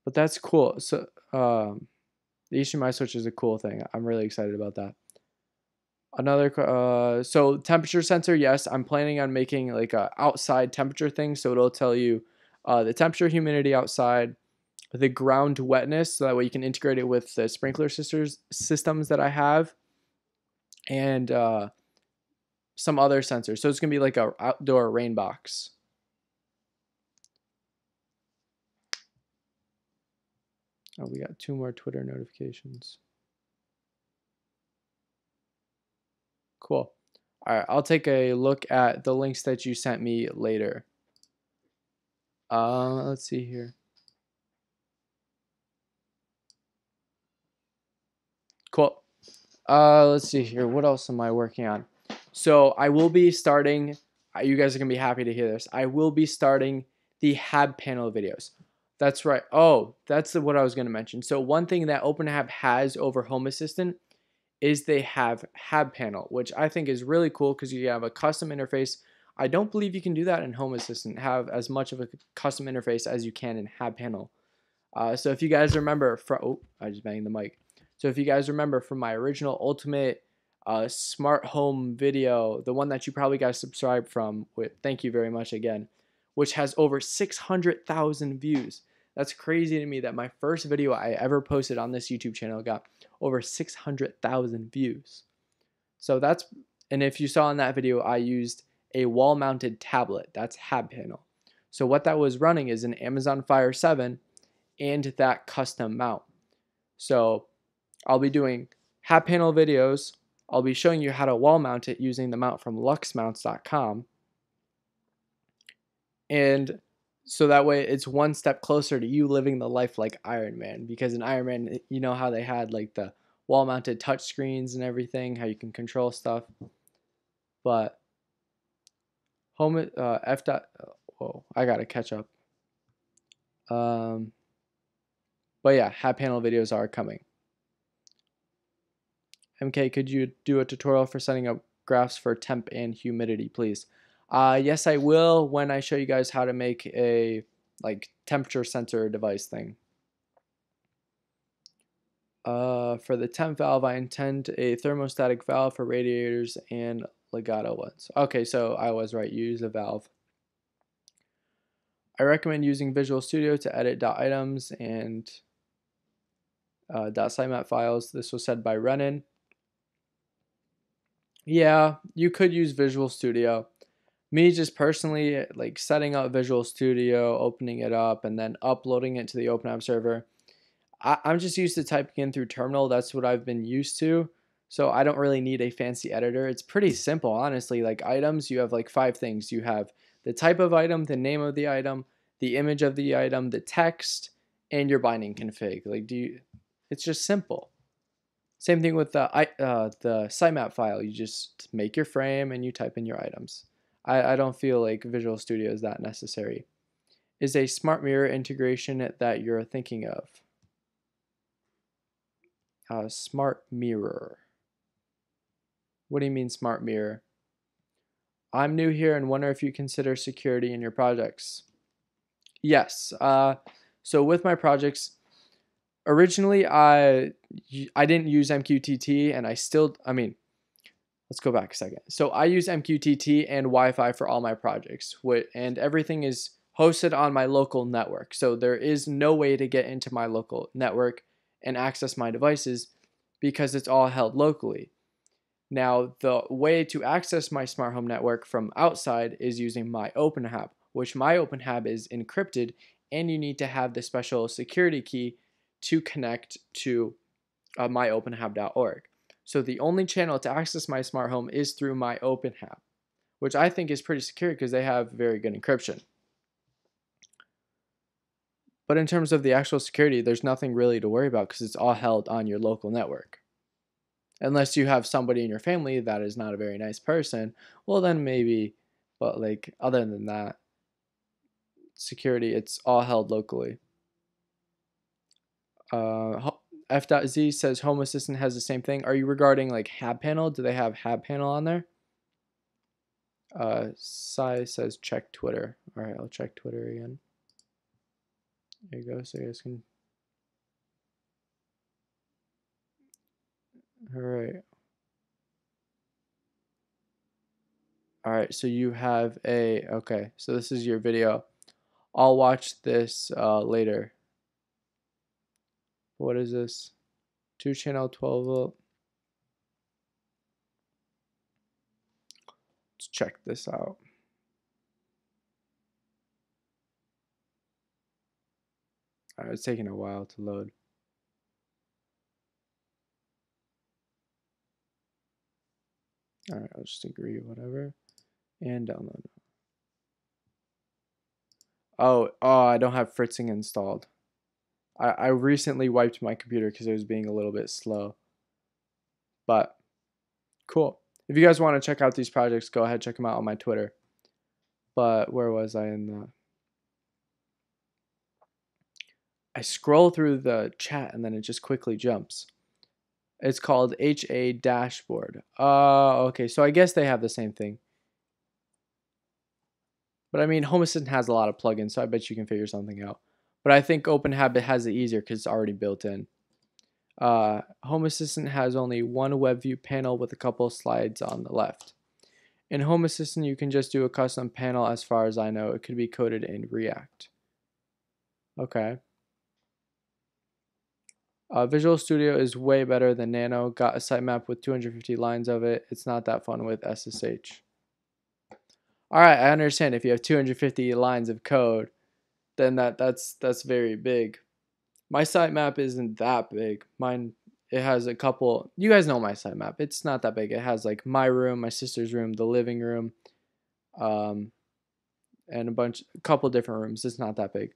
But that's cool. So the HDMI switch is a cool thing. I'm really excited about that. So temperature sensor, yes, I'm planning on making like a outside temperature thing, so it'll tell you the temperature, humidity outside, the ground wetness, so that way you can integrate it with the sprinkler systems that I have, and some other sensors. So it's gonna be like a outdoor rain box. Oh, we got 2 more Twitter notifications. Cool. All right, I'll take a look at the links that you sent me later. Let's see here. Cool. Let's see here. What else am I working on? So I will be starting. You guys are gonna be happy to hear this. I will be starting the HabPanel videos. That's right. Oh, that's what I was gonna mention. So one thing that OpenHAB has over Home Assistant is they have HabPanel, which I think is really cool because you have a custom interface. I don't believe you can do that in Home Assistant, have as much of a custom interface as you can in HabPanel. So if you guys remember, oh, I just banged the mic. So if you guys remember from my original Ultimate Smart Home video, the one that you probably got subscribed from, thank you very much again, which has over 600,000 views. That's crazy to me that my first video I ever posted on this YouTube channel got over 600,000 views. So that's, and if you saw in that video, I used a wall-mounted tablet. That's HabPanel. So what that was running is an Amazon Fire 7 and that custom mount. So I'll be doing HabPanel videos. I'll be showing you how to wall mount it using the mount from luxmounts.com. And so that way it's one step closer to you living the life like Iron Man. Because in Iron Man, you know how they had like the wall mounted touch screens and everything, how you can control stuff. But home F dot, whoa, I gotta catch up. But yeah, HabPanel videos are coming. MK, could you do a tutorial for setting up graphs for temp and humidity, please? Yes, I will when I show you guys how to make a like temperature sensor device thing. For the temp valve, I intend a thermostatic valve for radiators and legato ones. Okay, so I was right. Use a valve. I recommend using Visual Studio to edit .items and .sitemap files. This was said by Renan. Yeah, you could use Visual Studio. Me just personally, like setting up Visual Studio, opening it up, and then uploading it to the OpenHAB server. I'm just used to typing in through terminal. That's what I've been used to. So I don't really need a fancy editor. It's pretty simple, honestly. Like items, you have like 5 things. You have the type of item, the name of the item, the image of the item, the text, and your binding config. Like, it's just simple. Same thing with the sitemap file. You just make your frame and you type in your items. I don't feel like Visual Studio is that necessary. Is a smart mirror integration that you're thinking of? Smart mirror. What do you mean smart mirror? I'm new here and wonder if you consider security in your projects. Yes. So with my projects, originally I didn't use MQTT, and let's go back a second. So I use MQTT and Wi-Fi for all my projects, and everything is hosted on my local network. So there is no way to get into my local network and access my devices because it's all held locally. Now, the way to access my smart home network from outside is using my OpenHAB, which my OpenHAB is encrypted, and you need to have the special security key to connect to myopenhab.org. So the only channel to access my smart home is through my OpenHAB, which I think is pretty secure because they have very good encryption. But in terms of the actual security, there's nothing really to worry about because it's all held on your local network. Unless you have somebody in your family that is not a very nice person, well then maybe, but like other than that, security, it's all held locally. F.Z says Home Assistant has the same thing. Are you regarding like HabPanel? Do they have HabPanel on there? Sai says check Twitter. All right, I'll check Twitter again. There you go. So you guys can. All right. right, so you have okay, so this is your video. I'll watch this later. What is this? 2-channel 12-volt. Let's check this out. All right, it's taking a while to load. All right, I'll just agree, whatever, and download. Oh, I don't have fritzing installed. I recently wiped my computer because it was being a little bit slow. But cool. If you guys want to check out these projects, go ahead, check them out on my Twitter. But where was I in the... I scroll through the chat and then it just quickly jumps. It's called HA Dashboard. Okay, so I guess they have the same thing. But I mean, Home Assistant has a lot of plugins, so I bet you can figure something out. But I think OpenHAB has it easier because it's already built in. Home Assistant has only one web view panel with a couple slides on the left. In Home Assistant, you can just do a custom panel. As far as I know, it could be coded in React. Okay. Visual Studio is way better than Nano. Got a sitemap with 250 lines of it. It's not that fun with SSH. Alright, I understand if you have 250 lines of code, then that's very big. My sitemap isn't that big. Mine, it has a couple, you guys know my sitemap. It's not that big. It has like my room, my sister's room, the living room, and a couple different rooms. It's not that big.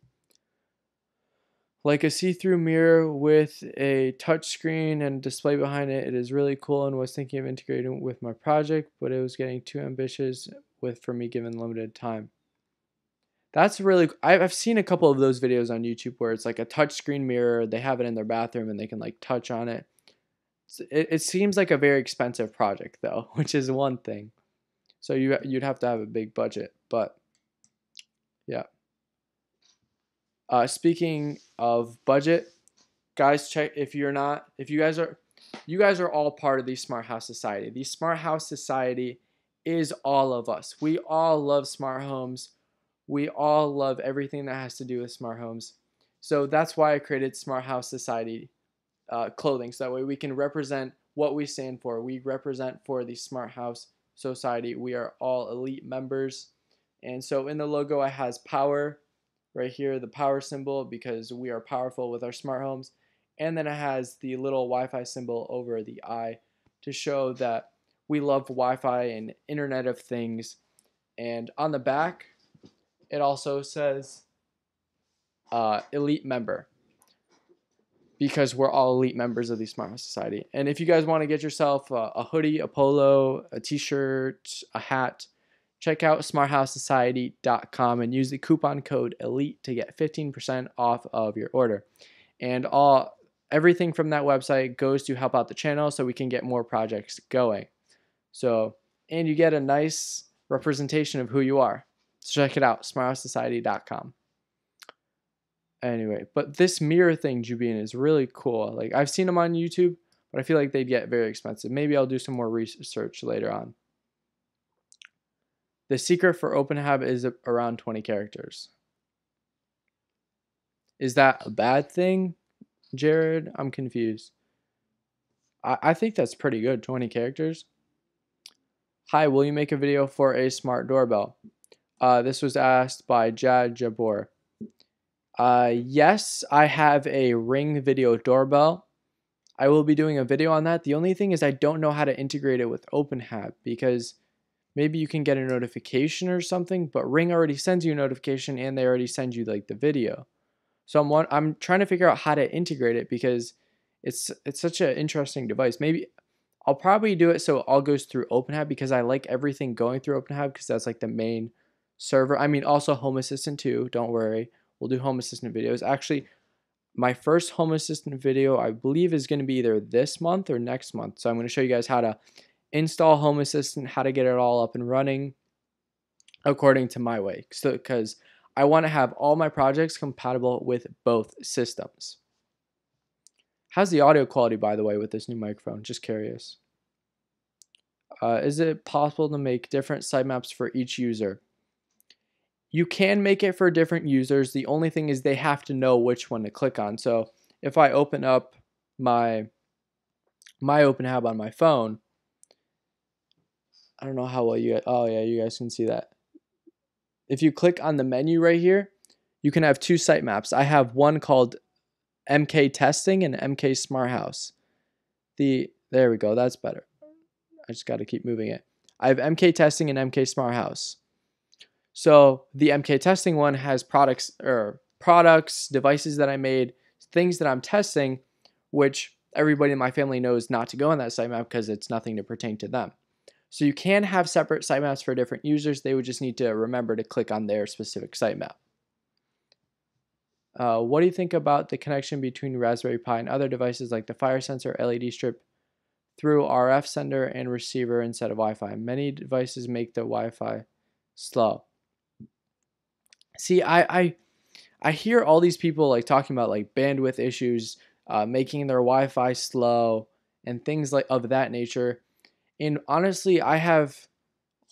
Like a see-through mirror with a touch screen and display behind it. It is really cool and was thinking of integrating with my project, but it was getting too ambitious for me given limited time. That's really, I've seen a couple of those videos on YouTube where it's like a touch screen mirror. They have it in their bathroom and they can like touch on it. It seems like a very expensive project though, which is one thing. So you'd have to have a big budget, but yeah. Speaking of budget, guys, check if you guys are all part of the SmartHouse Society. The SmartHouse Society is all of us. We all love smart homes. We all love everything that has to do with smart homes. So that's why I created SmartHouse Society clothing. So that way we can represent what we stand for. We represent for the SmartHouse Society. We are all elite members. And so in the logo, it has power right here, the power symbol, because we are powerful with our smart homes. And then it has the little Wi-Fi symbol over the eye to show that we love Wi-Fi and Internet of Things. And on the back, it also says elite member, because we're all elite members of the SmartHouse Society. And if you guys want to get yourself a hoodie, a polo, a t-shirt, a hat, check out smarthousesociety.com and use the coupon code ELITE to get 15% off of your order. And everything from that website goes to help out the channel so we can get more projects going. So, and you get a nice representation of who you are. So check it out, smarthousesociety.com. Anyway, but this mirror thing, Jubian, is really cool. Like, I've seen them on YouTube, but I feel like they'd get very expensive. Maybe I'll do some more research later on. The secret for OpenHAB is around 20 characters. Is that a bad thing, Jared? I'm confused. I think that's pretty good, 20 characters. Hi, will you make a video for a smart doorbell? This was asked by Jad Jabor. Yes, I have a Ring video doorbell. I will be doing a video on that. The only thing is I don't know how to integrate it with OpenHAB, because maybe you can get a notification or something, but Ring already sends you a notification and they already send you like the video. So I'm trying to figure out how to integrate it, because it's such an interesting device. Maybe I'll probably do it so it all goes through OpenHAB, because I like everything going through OpenHAB because that's like the main server. I mean, also Home Assistant too. Don't worry. We'll do Home Assistant videos. Actually, my first Home Assistant video, I believe, is going to be either this month or next month. So I'm going to show you guys how to install Home Assistant, how to get it all up and running according to my way. So, because I want to have all my projects compatible with both systems. How's the audio quality, by the way, with this new microphone? Just curious. Is it possible to make different sitemaps for each user? You can make it for different users. The only thing is they have to know which one to click on. So if I open up my OpenHAB on my phone, I don't know how well you, oh yeah, you guys can see that. If you click on the menu right here, you can have two sitemaps. I have one called MK Testing and MK-SmartHouse. There we go, that's better. I just got to keep moving it. I have MK Testing and MK-SmartHouse. So the MK Testing one has products, devices that I made, things that I'm testing, which everybody in my family knows not to go on that sitemap because it's nothing to pertain to them. So you can have separate sitemaps for different users. They would just need to remember to click on their specific sitemap. What do you think about the connection between Raspberry Pi and other devices like the fire sensor, LED strip, through RF sender and receiver instead of Wi-Fi? Many devices make the Wi-Fi slow. See, I hear all these people like talking about like bandwidth issues, making their Wi-Fi slow and things like of that nature. And honestly, I have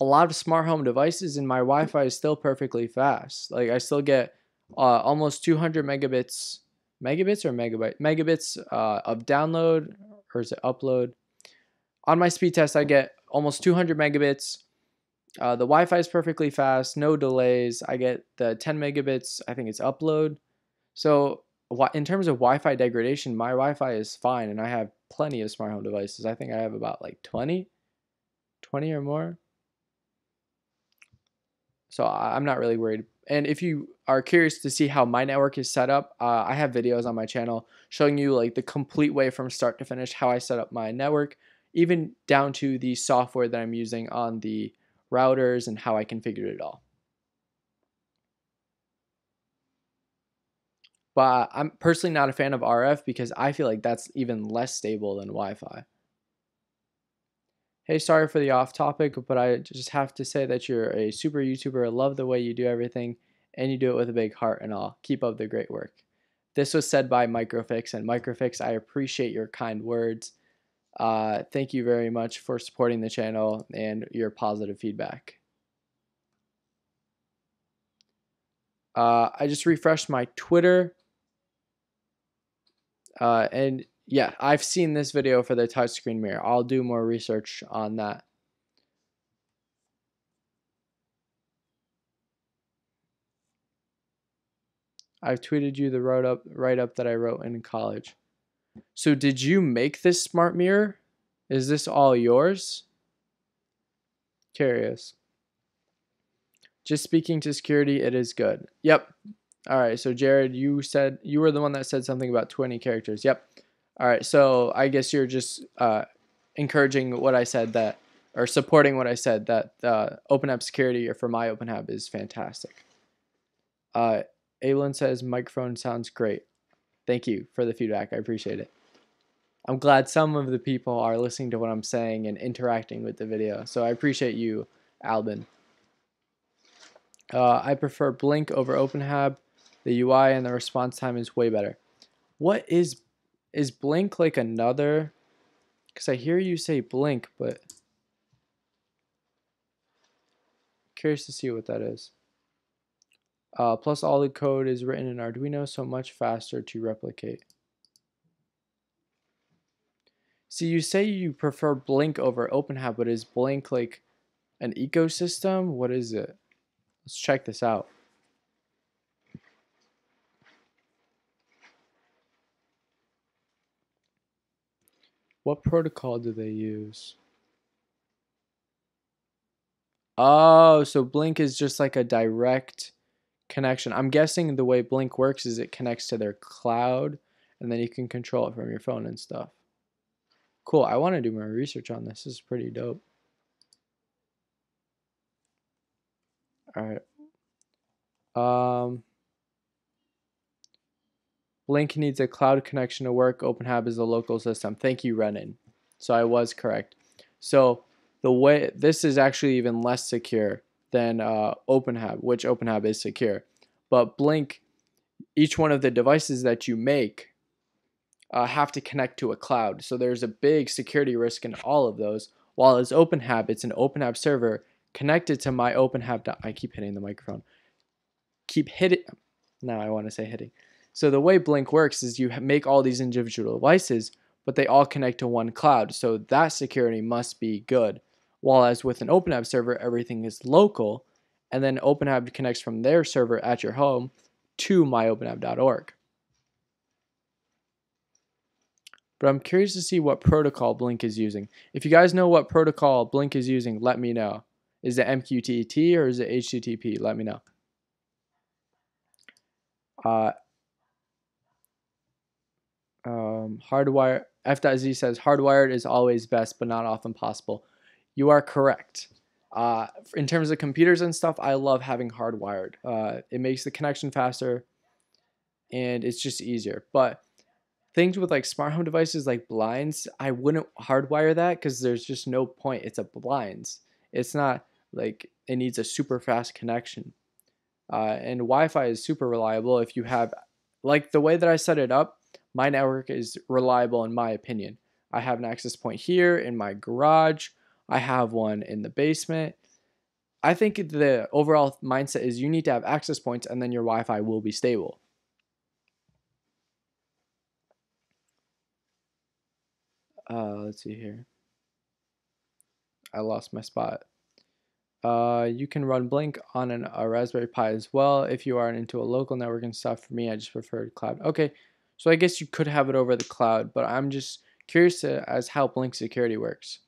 a lot of smart home devices and my Wi-Fi is still perfectly fast. Like I still get almost 200 megabits of download, or is it upload? On my speed test, I get almost 200 megabits. The Wi-Fi is perfectly fast, no delays. I get the 10 megabits, I think it's upload. So in terms of Wi-Fi degradation, my Wi-Fi is fine and I have plenty of smart home devices. I think I have about like 20 or more. So I'm not really worried. And if you are curious to see how my network is set up, I have videos on my channel showing you like the complete way from start to finish how I set up my network, even down to the software that I'm using on the routers and how I configured it all. But I'm personally not a fan of RF because I feel like that's even less stable than Wi-Fi. Hey, sorry for the off topic, but I just have to say that you're a super YouTuber. I love the way you do everything, and you do it with a big heart and all. Keep up the great work. This was said by Microfix, and Microfix, I appreciate your kind words. Thank you very much for supporting the channel and your positive feedback. I just refreshed my Twitter, and yeah, I've seen this video for the touchscreen mirror. I'll do more research on that. I've tweeted you the write-up that I wrote in college. So did you make this smart mirror? Is this all yours? Curious. Just speaking to security, it is good. Yep. All right, so Jared, you said you were the one that said something about 20 characters. Yep. All right, so I guess you're just encouraging what I said, that, or supporting what I said, that OpenHAB security for my OpenHAB is fantastic. Aylin says microphone sounds great. Thank you for the feedback. I appreciate it. I'm glad some of the people are listening to what I'm saying and interacting with the video. So I appreciate you, Albin. I prefer Blink over OpenHAB. The UI and the response time is way better. What is Blink like another? Because I hear you say Blink, but curious to see what that is. Plus all the code is written in Arduino, so much faster to replicate. See, you say you prefer Blink over OpenHAB, but is Blink like an ecosystem? What is it? Let's check this out. What protocol do they use? Oh, so Blink is just like a direct connection. I'm guessing the way Blink works is it connects to their cloud, and then you can control it from your phone and stuff. Cool. I want to do more research on this. This is pretty dope. All right. Blink needs a cloud connection to work. OpenHAB is a local system. Thank you, Renan. So I was correct. So the way this is actually even less secure than OpenHAB, which OpenHAB is secure. But Blink, each one of the devices that you make have to connect to a cloud. So there's a big security risk in all of those. while as OpenHAB, it's an OpenHAB server connected to my OpenHAB. I keep hitting the microphone. Keep hitting. Now I want to say hitting. So the way Blink works is you make all these individual devices, but they all connect to one cloud. So that security must be good. While with an OpenHAB server, everything is local, and then OpenHAB connects from their server at your home to myopenhab.org. But I'm curious to see what protocol Blink is using. If you guys know what protocol Blink is using, let me know. Is it MQTT or is it HTTP? Let me know. Hardwire F.Z says hardwired is always best, but not often possible. You are correct. In terms of computers and stuff, I love having hardwired. It makes the connection faster, and it's just easier. But things with like smart home devices like blinds, I wouldn't hardwire that because there's just no point. It's a blinds. It's not like it needs a super fast connection. And Wi-Fi is super reliable if you have, like the way that I set it up, my network is reliable in my opinion. I have an access point here in my garage. I have one in the basement. I think the overall mindset is you need to have access points and then your Wi-Fi will be stable. Let's see here. I lost my spot. You can run Blink on a Raspberry Pi as well if you aren't into a local network and stuff. For me, I just prefer cloud. Okay, so I guess you could have it over the cloud, but I'm just curious as how Blink security works.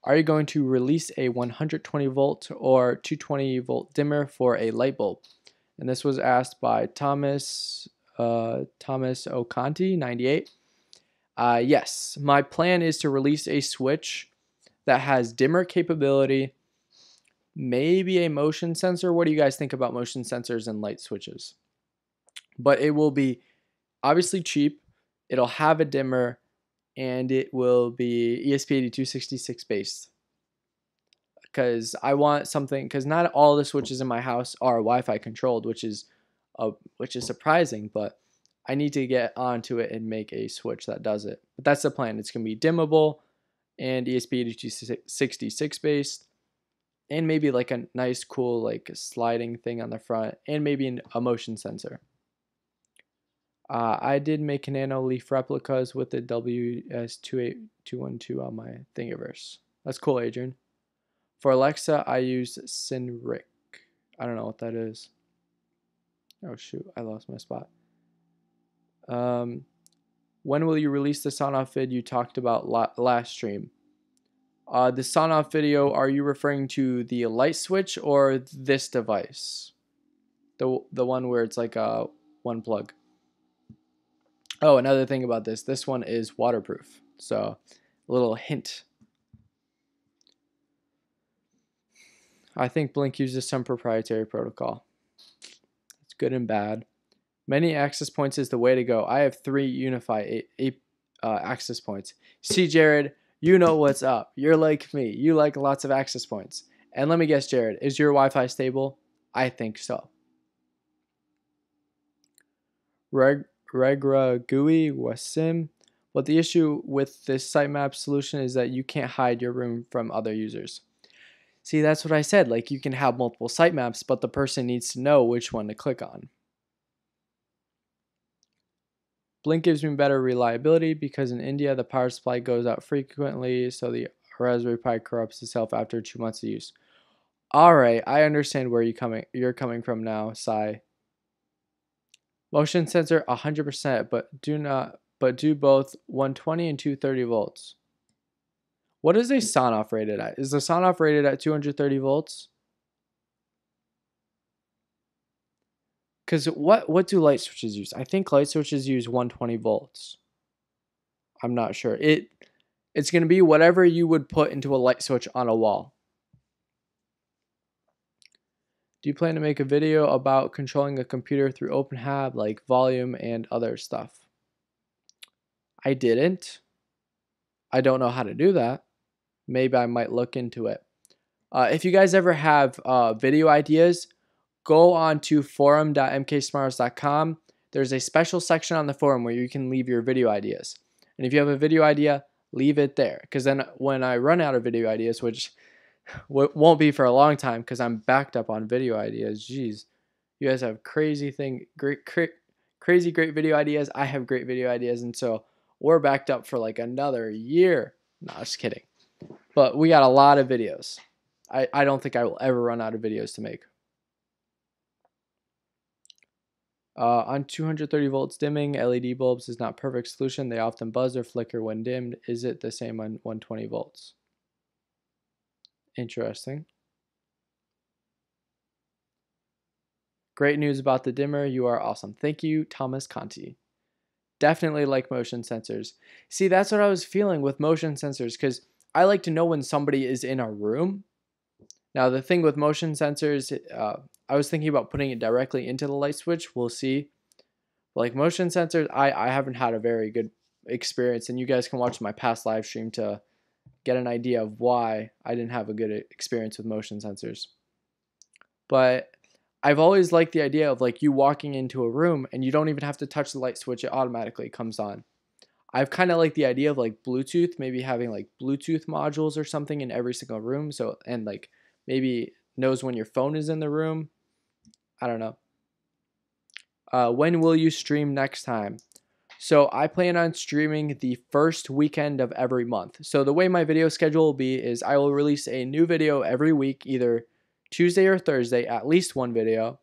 Are you going to release a 120 volt or 220 volt dimmer for a light bulb? And this was asked by Thomas Oconti 98. Yes, my plan is to release a switch that has dimmer capability, maybe a motion sensor. What do you guys think about motion sensors and light switches? But it will be obviously cheap. It'll have a dimmer, and it will be ESP8266 based. Because I want something, because not all the switches in my house are Wi-Fi controlled, which is surprising, but I need to get onto it and make a switch that does it. But that's the plan. It's going to be dimmable and ESP8266 based, and maybe like a nice cool like sliding thing on the front, and maybe a motion sensor. I did make nano leaf replicas with the WS28212 on my Thingiverse. That's cool, Adrian. For Alexa, I use Synric. I don't know what that is. Oh shoot, I lost my spot. When will you release the Sonoff vid you talked about last stream? The Sonoff video, are you referring to the light switch or this device? The one where it's like a one plug. Oh, another thing about this one is waterproof. So, a little hint. I think Blink uses some proprietary protocol. It's good and bad. Many access points is the way to go. I have 3 Unify access points. See, Jared, you know what's up. You're like me. You like lots of access points. And let me guess, Jared, is your Wi-Fi stable? I think so. Regra GUI Wasim. But the issue with this sitemap solution is that you can't hide your room from other users. See, that's what I said. Like, you can have multiple sitemaps, but the person needs to know which one to click on. Blink gives me better reliability because in India the power supply goes out frequently, so the Raspberry Pi corrupts itself after 2 months of use. Alright, I understand where you're coming from now, Sai. Motion sensor 100%, but do both 120 and 230 volts. What is a Sonoff rated at? Is the Sonoff rated at 230 volts? Because what do light switches use? I think light switches use 120 volts. I'm not sure. It's going to be whatever you would put into a light switch on a wall. Do you plan to make a video about controlling a computer through OpenHAB, like volume and other stuff? I didn't. I don't know how to do that. Maybe I might look into it. If you guys ever have video ideas, go on to forum.mksmarthouse.com. There's a special section on the forum where you can leave your video ideas. And if you have a video idea, leave it there, because then when I run out of video ideas, which won't be for a long time because I'm backed up on video ideas. Jeez, you guys have crazy great video ideas. I have great video ideas, and so we're backed up for like another year. No, just kidding. But we got a lot of videos. I don't think I will ever run out of videos to make. On 230 volts dimming, LED bulbs is not perfect solution. They often buzz or flicker when dimmed. Is it the same on 120 volts? Interesting. Great news about the dimmer. You are awesome. Thank you, Thomas Conti. Definitely like motion sensors. See, that's what I was feeling with motion sensors, because I like to know when somebody is in a room. Now, the thing with motion sensors, I was thinking about putting it directly into the light switch. We'll see. Like motion sensors, I haven't had a very good experience, and you guys can watch my past live stream to get an idea of why I didn't have a good experience with motion sensors. But I've always liked the idea of like you walking into a room and you don't even have to touch the light switch, it automatically comes on. I've kind of liked the idea of like Bluetooth, maybe having like Bluetooth modules or something in every single room, so, and like maybe knows when your phone is in the room. I don't know. When will you stream next time? So I plan on streaming the first weekend of every month. So the way my video schedule will be is I will release a new video every week, either Tuesday or Thursday, at least one video,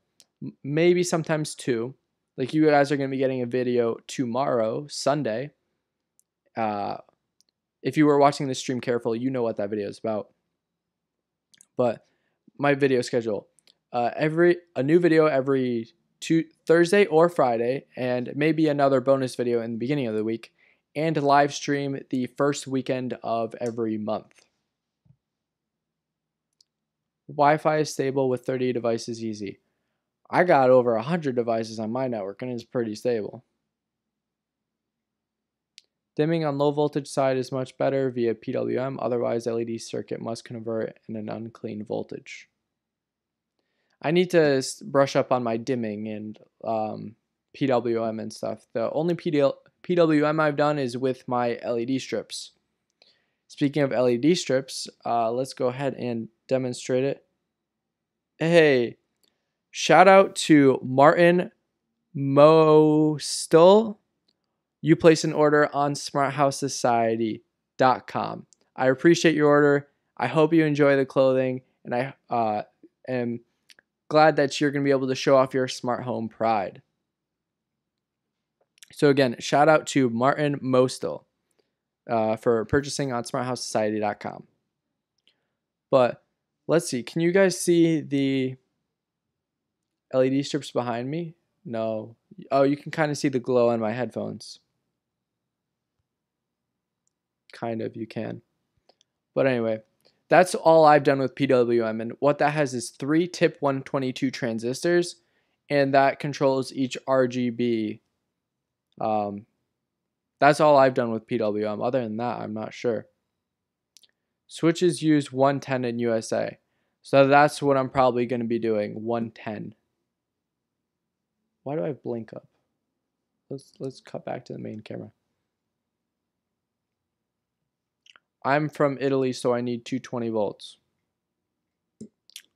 maybe sometimes two. Like you guys are going to be getting a video tomorrow, Sunday. If you were watching this stream carefully, you know what that video is about. But my video schedule, a new video every Thursday or Friday, and maybe another bonus video in the beginning of the week, and live stream the first weekend of every month. Wi-Fi is stable with 30 devices easy. I got over 100 devices on my network and it's pretty stable. Dimming on low voltage side is much better via PWM, otherwise LED circuit must convert in an unclean voltage. I need to brush up on my dimming and PWM and stuff. The only PWM I've done is with my LED strips. Speaking of LED strips, let's go ahead and demonstrate it. Hey, shout out to Martin Mostel. You placed an order on SmartHouseSociety.com. I appreciate your order. I hope you enjoy the clothing, and I am glad that you're going to be able to show off your smart home pride. So again, shout out to Martin Mostel for purchasing on SmartHouseSociety.com. But let's see. Can you guys see the LED strips behind me? No. Oh, you can kind of see the glow on my headphones. Kind of, you can. But anyway, that's all I've done with PWM, and what that has is 3 tip 122 transistors, and that controls each RGB. That's all I've done with PWM. Other than that, I'm not sure. Switches use 110 in USA, so that's what I'm probably going to be doing, 110. Why do I blink up? Let's cut back to the main camera. I'm from Italy, so I need 220 volts.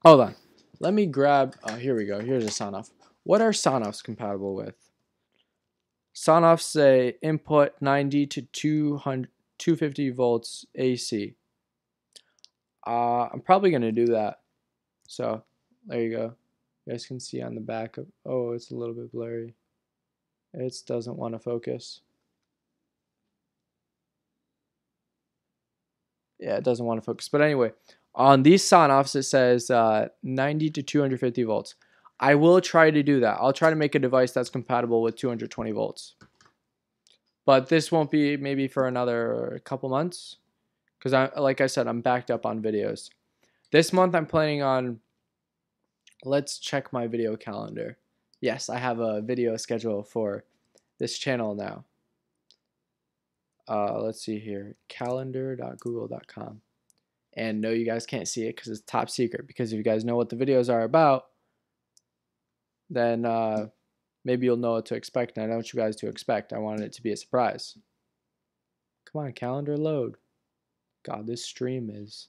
Hold on. Let me grab, oh, here we go. Here's a Sonoff. What are Sonoffs compatible with? Sonoffs say input 90 to 250 volts AC. I'm probably going to do that. So, there you go. You guys can see on the back of, oh, it's a little bit blurry. It doesn't want to focus. Yeah, it doesn't want to focus. But anyway, on these Sonoffs, it says 90 to 250 volts. I will try to do that. I'll try to make a device that's compatible with 220 volts. But this won't be maybe for another couple months, because like I said, I'm backed up on videos. This month I'm planning on, let's check my video calendar. Yes, I have a video schedule for this channel now. Let's see here, calendar.google.com. And no, you guys can't see it because it's top secret, because if you guys know what the videos are about, then maybe you'll know what to expect, and I don't want you guys to expect. I wanted it to be a surprise. Come on, calendar load. God, this stream is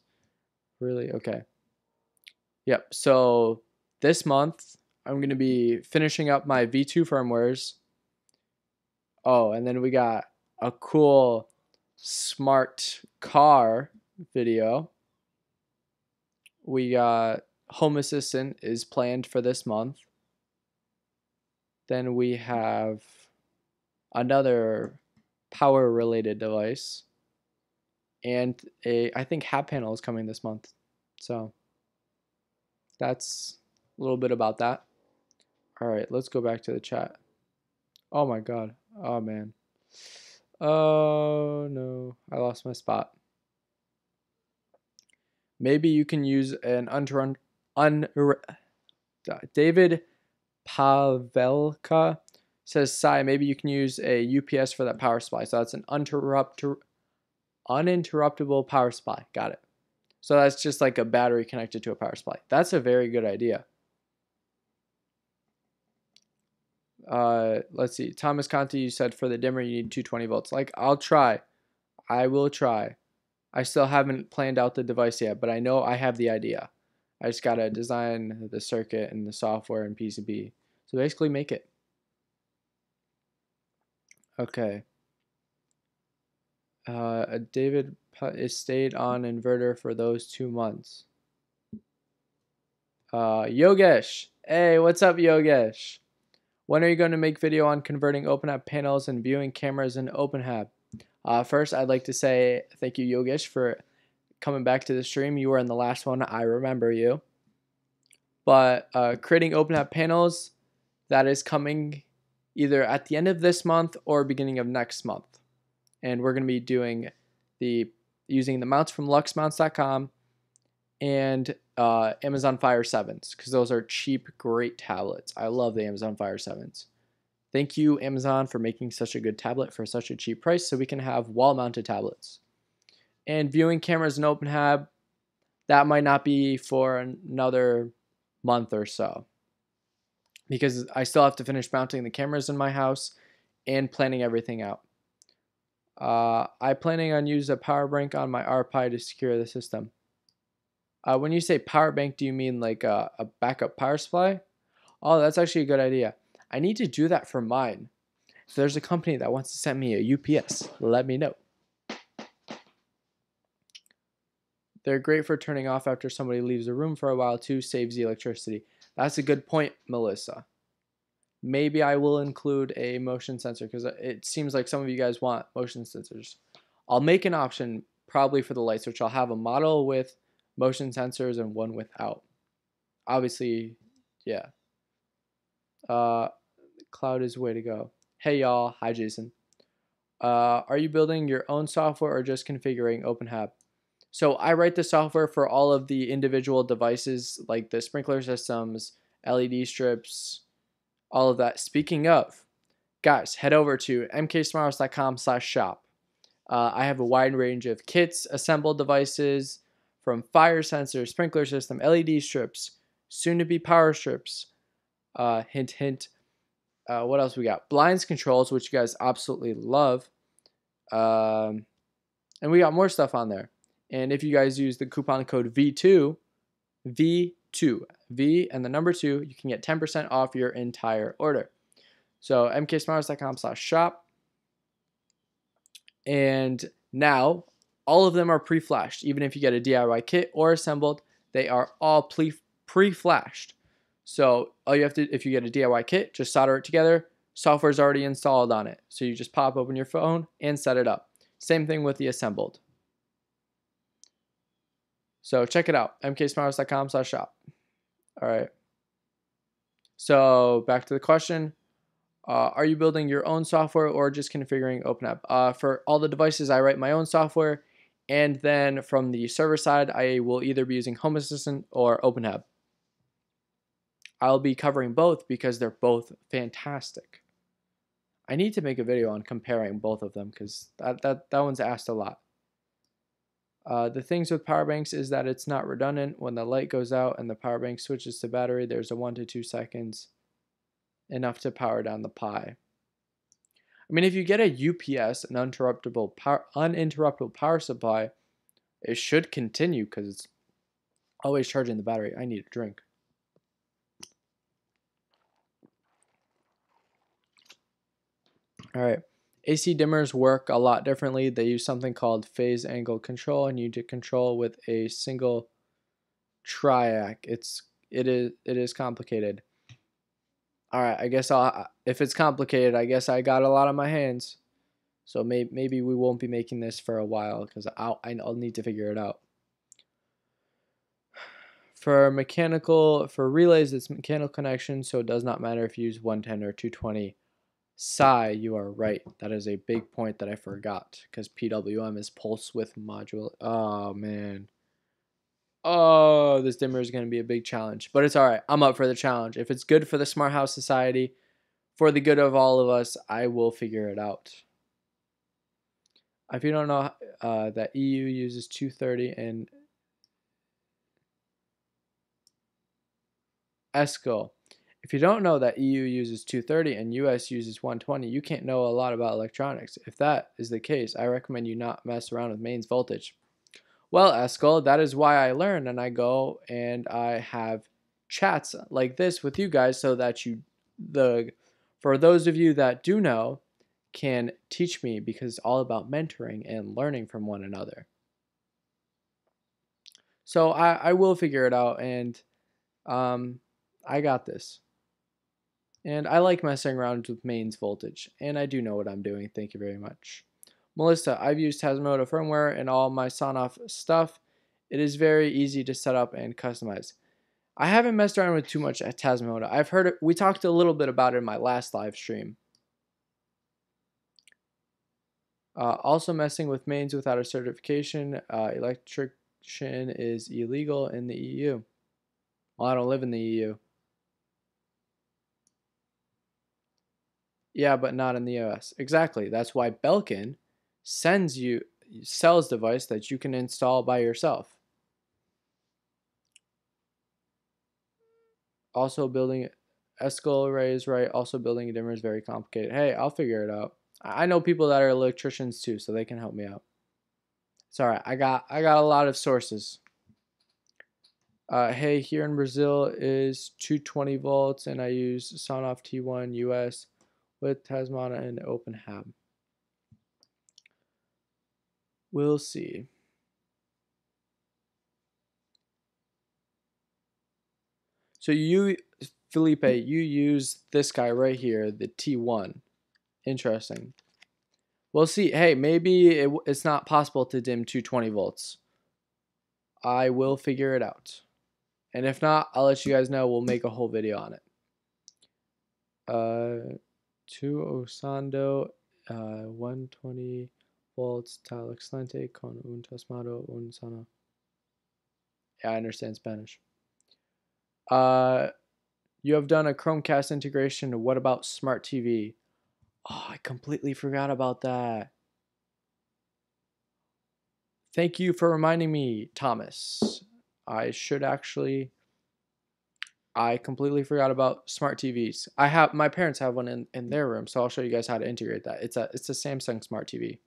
really okay. Yep, so this month I'm going to be finishing up my V2 firmwares. Oh, and then we got a cool smart car video. We got Home Assistant is planned for this month. Then we have another power related device. And I think HabPanel is coming this month. So that's a little bit about that. All right, let's go back to the chat. Oh my God. Oh man. Oh no, I lost my spot. Maybe you can use an David Pavelka says, Sai, maybe you can use a UPS for that power supply. So that's an uninterruptible power supply. Got it. So that's just like a battery connected to a power supply. That's a very good idea. Let's see. Thomas Conti, you said for the dimmer you need 220 volts. Like, I'll try. I will try. I still haven't planned out the device yet, but I know I have the idea. I just gotta design the circuit and the software and PCB. So basically make it. Okay. David is stayed on inverter for those 2 months. Yogesh. Hey, what's up, Yogesh? When are you going to make video on converting OpenHAB panels and viewing cameras in OpenHAB? First, I'd like to say thank you, Yogesh, for coming back to the stream. You were in the last one. I remember you. But creating OpenHAB panels, that is coming either at the end of this month or beginning of next month. And we're going to be doing using the mounts from luxmounts.com and Amazon Fire 7s, because those are cheap, great tablets. I love the Amazon Fire 7s. Thank you, Amazon, for making such a good tablet for such a cheap price so we can have wall-mounted tablets. And viewing cameras in OpenHAB, that might not be for another month or so, because I still have to finish mounting the cameras in my house and planning everything out. I'm planning on using a power bank on my RPi to secure the system. When you say power bank, do you mean like a backup power supply? Oh, that's actually a good idea. I need to do that for mine. If there's a company that wants to send me a UPS, let me know. They're great for turning off after somebody leaves a room for a while too, saves the electricity. That's a good point, Melissa. Maybe I will include a motion sensor because it seems like some of you guys want motion sensors. I'll make an option probably for the lights, which I'll have a model with motion sensors and one without. Obviously, yeah. Cloud is the way to go. Hey y'all, hi Jason. Are you building your own software or just configuring OpenHAB? So I write the software for all of the individual devices, like the sprinkler systems, LED strips, all of that. Speaking of, guys, head over to mksmarthouse.com/shop. I have a wide range of kits, assembled devices, from fire sensors, sprinkler system, LED strips, soon to be power strips. Hint, hint. What else we got? Blinds controls, which you guys absolutely love. And we got more stuff on there. And if you guys use the coupon code V2, V and the number 2, you can get 10% off your entire order. So mksmarthouse.com/shop. And now all of them are pre-flashed. Even if you get a DIY kit or assembled, they are all pre-flashed. So all you have to, if you get a DIY kit, just solder it together. Software is already installed on it. So you just pop open your phone and set it up. Same thing with the assembled. So check it out, mksmarthouse.com/shop. All right. So back to the question. Are you building your own software or just configuring OpenHAB? For all the devices, I write my own software. And then from the server side, I will either be using Home Assistant or OpenHAB. I'll be covering both because they're both fantastic. I need to make a video on comparing both of them because that one's asked a lot. The things with power banks is that it's not redundant. When the light goes out and the power bank switches to battery, there's a 1 to 2 seconds enough to power down the Pi. I mean, if you get a UPS, an uninterruptible power supply, it should continue because it's always charging the battery. I need a drink. All right. AC dimmers work a lot differently. They use something called phase angle control, and you do control with a single triac. It is complicated. All right, I guess if it's complicated, I guess I got a lot on my hands. So maybe we won't be making this for a while because I'll need to figure it out. For relays, it's mechanical connection, so it does not matter if you use 110 or 220. You are right. That is a big point that I forgot because PWM is pulse width module. Oh man. Oh, this dimmer is going to be a big challenge, but it's all right. I'm up for the challenge. If it's good for the SmartHouse Society, for the good of all of us, I will figure it out. If you don't know that EU uses 230 and ESCO. If you don't know that EU uses 230 and US uses 120, you can't know a lot about electronics. If that is the case, I recommend you not mess around with mains voltage. Well, ESCO, that is why I learn and I go and I have chats like this with you guys so that for those of you that do know, can teach me because it's all about mentoring and learning from one another. So I will figure it out, and I got this. And I like messing around with mains voltage, and I do know what I'm doing. Thank you very much. Melissa, I've used Tasmota firmware in all my Sonoff stuff. It is very easy to set up and customize. I haven't messed around with too much at Tasmota. I've heard it, we talked a little bit about it in my last live stream. Also messing with mains without a certification, electrician is illegal in the EU. Well, I don't live in the EU. Yeah, but not in the US. Exactly. That's why Belkin sells device that you can install by yourself. Also building Escal arrays, right? Also building a dimmer is very complicated. Hey, I'll figure it out. I know people that are electricians too, so they can help me out. It's all right. I got a lot of sources. Hey, here in Brazil is 220 volts, and I use Sonoff T1 US with Tasmota and OpenHAB. We'll see. So you, Felipe, you use this guy right here, the T1. Interesting. We'll see. Hey, maybe it's not possible to dim 220 volts. I will figure it out. And if not, I'll let you guys know. We'll make a whole video on it. To Osando, 120 volts, tal excelente con un tasmado un sana. Yeah, I understand Spanish. You have done a Chromecast integration. What about Smart TV? Oh, I completely forgot about that. Thank you for reminding me, Thomas. I completely forgot about smart TVs. My parents have one in their room, so I'll show you guys how to integrate that. It's a Samsung Smart TV.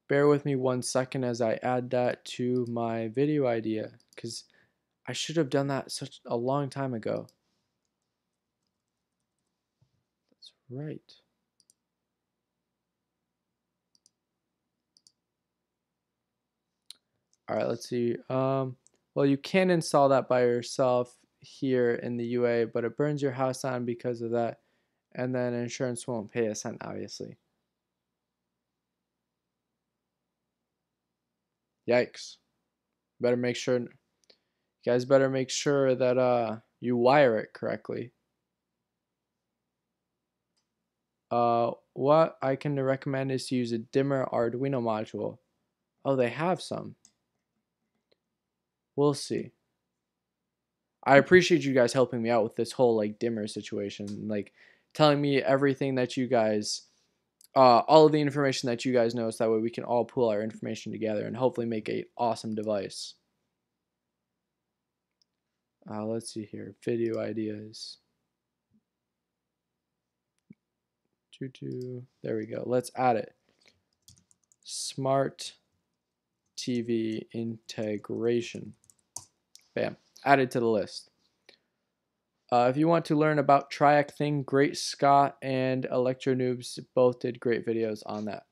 Bear with me 1 second as I add that to my video idea, because I should have done that such a long time ago. That's right. All right, let's see. Well, you can install that by yourself here in the UA, but it burns your house down because of that, and then insurance won't pay a cent, obviously. Yikes. Better make sure, you guys better make sure that you wire it correctly. What I can recommend is to use a dimmer Arduino module. Oh, they have some. We'll see. I appreciate you guys helping me out with this whole like dimmer situation, like telling me everything that you guys, all of the information that you guys know, so that way we can all pool our information together and hopefully make an awesome device. Let's see here, video ideas. There we go. Let's add it. Smart TV integration. Bam. Added to the list. If you want to learn about Triac Thing, Great Scott and Electro Noobs both did great videos on that.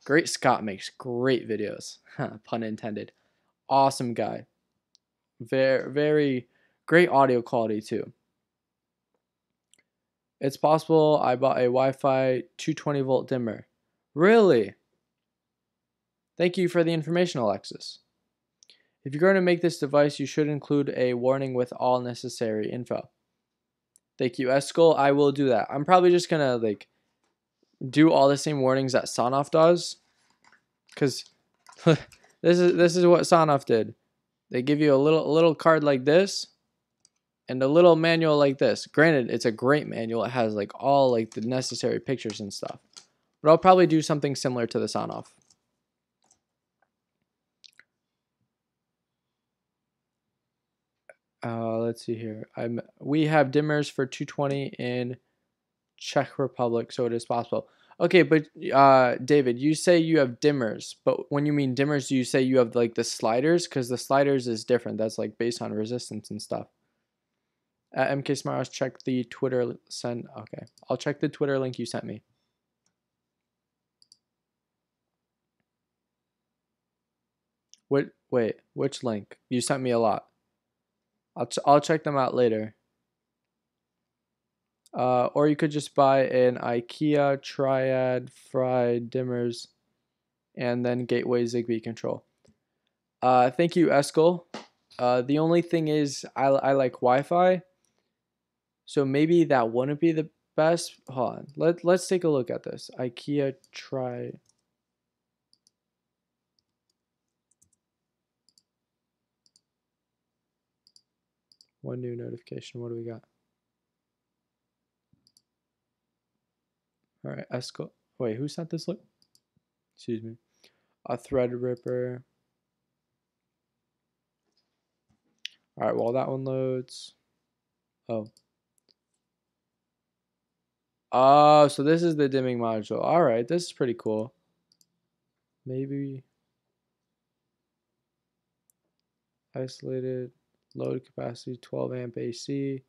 Great Scott makes great videos. Pun intended. Awesome guy. Very, very great audio quality too. It's possible I bought a Wi-Fi 220 volt dimmer. Really? Thank you for the information, Alexis. If you're going to make this device, you should include a warning with all necessary info. Thank you, Eskel. I will do that. I'm probably just gonna like do all the same warnings that Sonoff does, because this is what Sonoff did. They give you a little card like this, and a little manual like this. Granted, it's a great manual. It has like all like the necessary pictures and stuff. But I'll probably do something similar to the Sonoff. Let's see here. We have dimmers for 220 in Czech Republic, so it is possible. Okay, but David, you say you have dimmers, but when you mean dimmers, do you say you have like the sliders? Because the sliders is different. That's like based on resistance and stuff. MK-SmartHouse, check the Twitter send. Okay, I'll check the Twitter link you sent me. Wait, which link? You sent me a lot. I'll check them out later. Or you could just buy an IKEA triad fried dimmers and then gateway ZigBee control. Thank you, Eskel. The only thing is I like Wi-Fi, so maybe that wouldn't be the best. Hold on. Let's take a look at this. IKEA try. One new notification. What do we got? All right, Eskel. Wait, who sent this link? Excuse me. A Threadripper. All right, while that one loads. Oh, so this is the dimming module. All right, this is pretty cool. Maybe isolated load capacity 12 amp AC.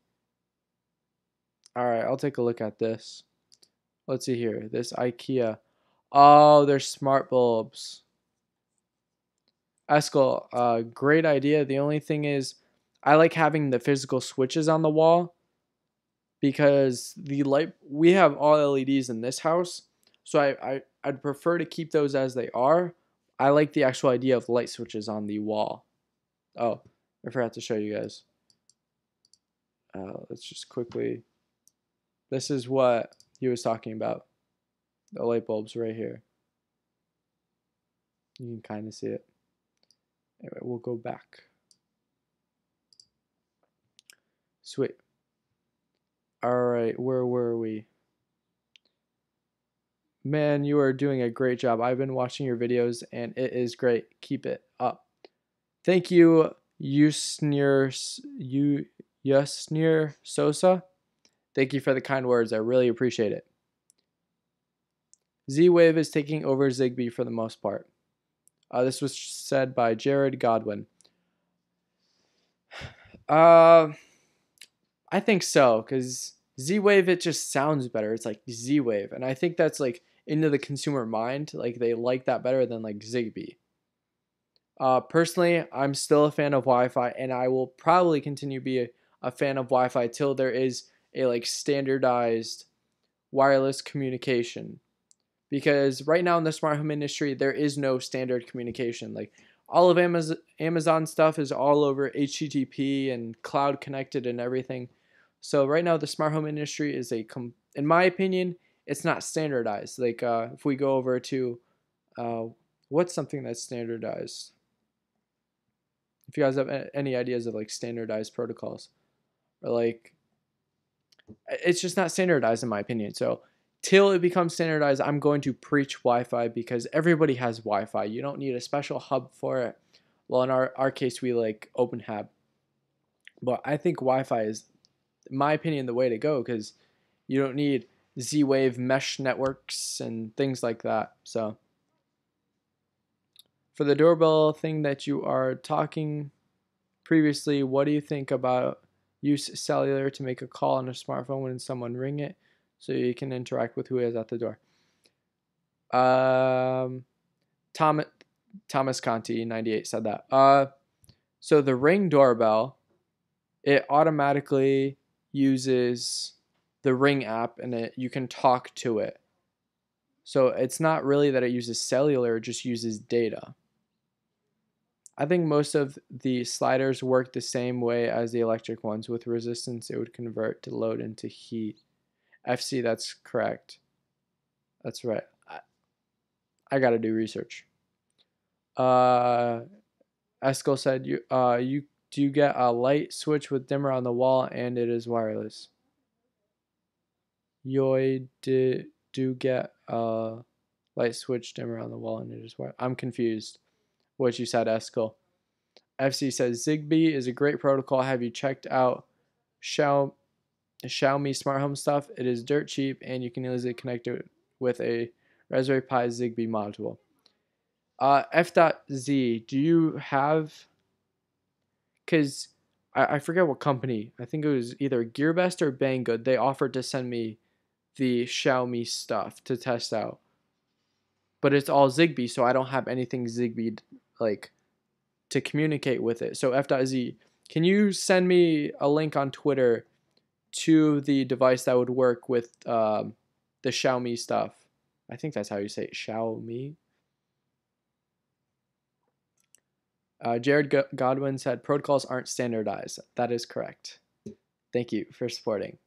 All right, I'll take a look at this. Let's see here. This IKEA. Oh, they're smart bulbs. Eskel, great idea. The only thing is, I like having the physical switches on the wall because we have all LEDs in this house, so I'd prefer to keep those as they are. I like the actual idea of light switches on the wall. Oh, I forgot to show you guys. Let's just quickly. This is what he was talking about. The light bulbs right here. You can kind of see it. Anyway, we'll go back. Sweet. Alright, where were we? Man, you are doing a great job. I've been watching your videos and it is great. Keep it up. Thank you, Yusnir Sosa. Thank you for the kind words. I really appreciate it. Z-Wave is taking over ZigBee for the most part. This was said by Jared Godwin. I think so, because Z-Wave, it just sounds better. It's like Z-Wave, and I think that's like into the consumer mind. Like they like that better than like ZigBee. Personally, I'm still a fan of Wi-Fi, and I will probably continue to be a fan of Wi-Fi till there is a like standardized wireless communication. Because right now in the smart home industry, there is no standard communication. Like all of Amazon stuff is all over HTTP and cloud connected and everything. So right now the smart home industry is in my opinion, it's not standardized. Like if we go over to what's something that's standardized? If you guys have any ideas of like standardized protocols, or like it's just not standardized in my opinion. So till it becomes standardized, I'm going to preach Wi-Fi because everybody has Wi-Fi. You don't need a special hub for it. Well, in our case, we like OpenHAB. But I think Wi-Fi is, in my opinion, the way to go because you don't need Z-Wave mesh networks and things like that. So for the doorbell thing that you are talking previously, what do you think about use cellular to make a call on a smartphone when someone ring it so you can interact with who is at the door? Thomas Conti 98 said that. So the Ring doorbell, it automatically uses the Ring app and you can talk to it. So it's not really that it uses cellular, it just uses data. I think most of the sliders work the same way as the electric ones. With resistance, it would convert to load into heat. FC, that's correct. That's right. I got to do research. Eskel said, do you get a light switch with dimmer on the wall and it is wireless? Yoi do get a light switch dimmer on the wall and it is wireless. I'm confused what you said, Eskel. FC says, ZigBee is a great protocol. Have you checked out Xiaomi smart home stuff? It is dirt cheap and you can easily connect it with a Raspberry Pi ZigBee module. F.Z, do you have, because I forget what company, I think it was either GearBest or Banggood, they offered to send me the Xiaomi stuff to test out. But it's all ZigBee, so I don't have anything ZigBee like to communicate with it. So F.Z, can you send me a link on Twitter to the device that would work with the Xiaomi stuff? I think that's how you say it, Xiaomi. Jared Godwin said protocols aren't standardized. That is correct. Thank you for supporting.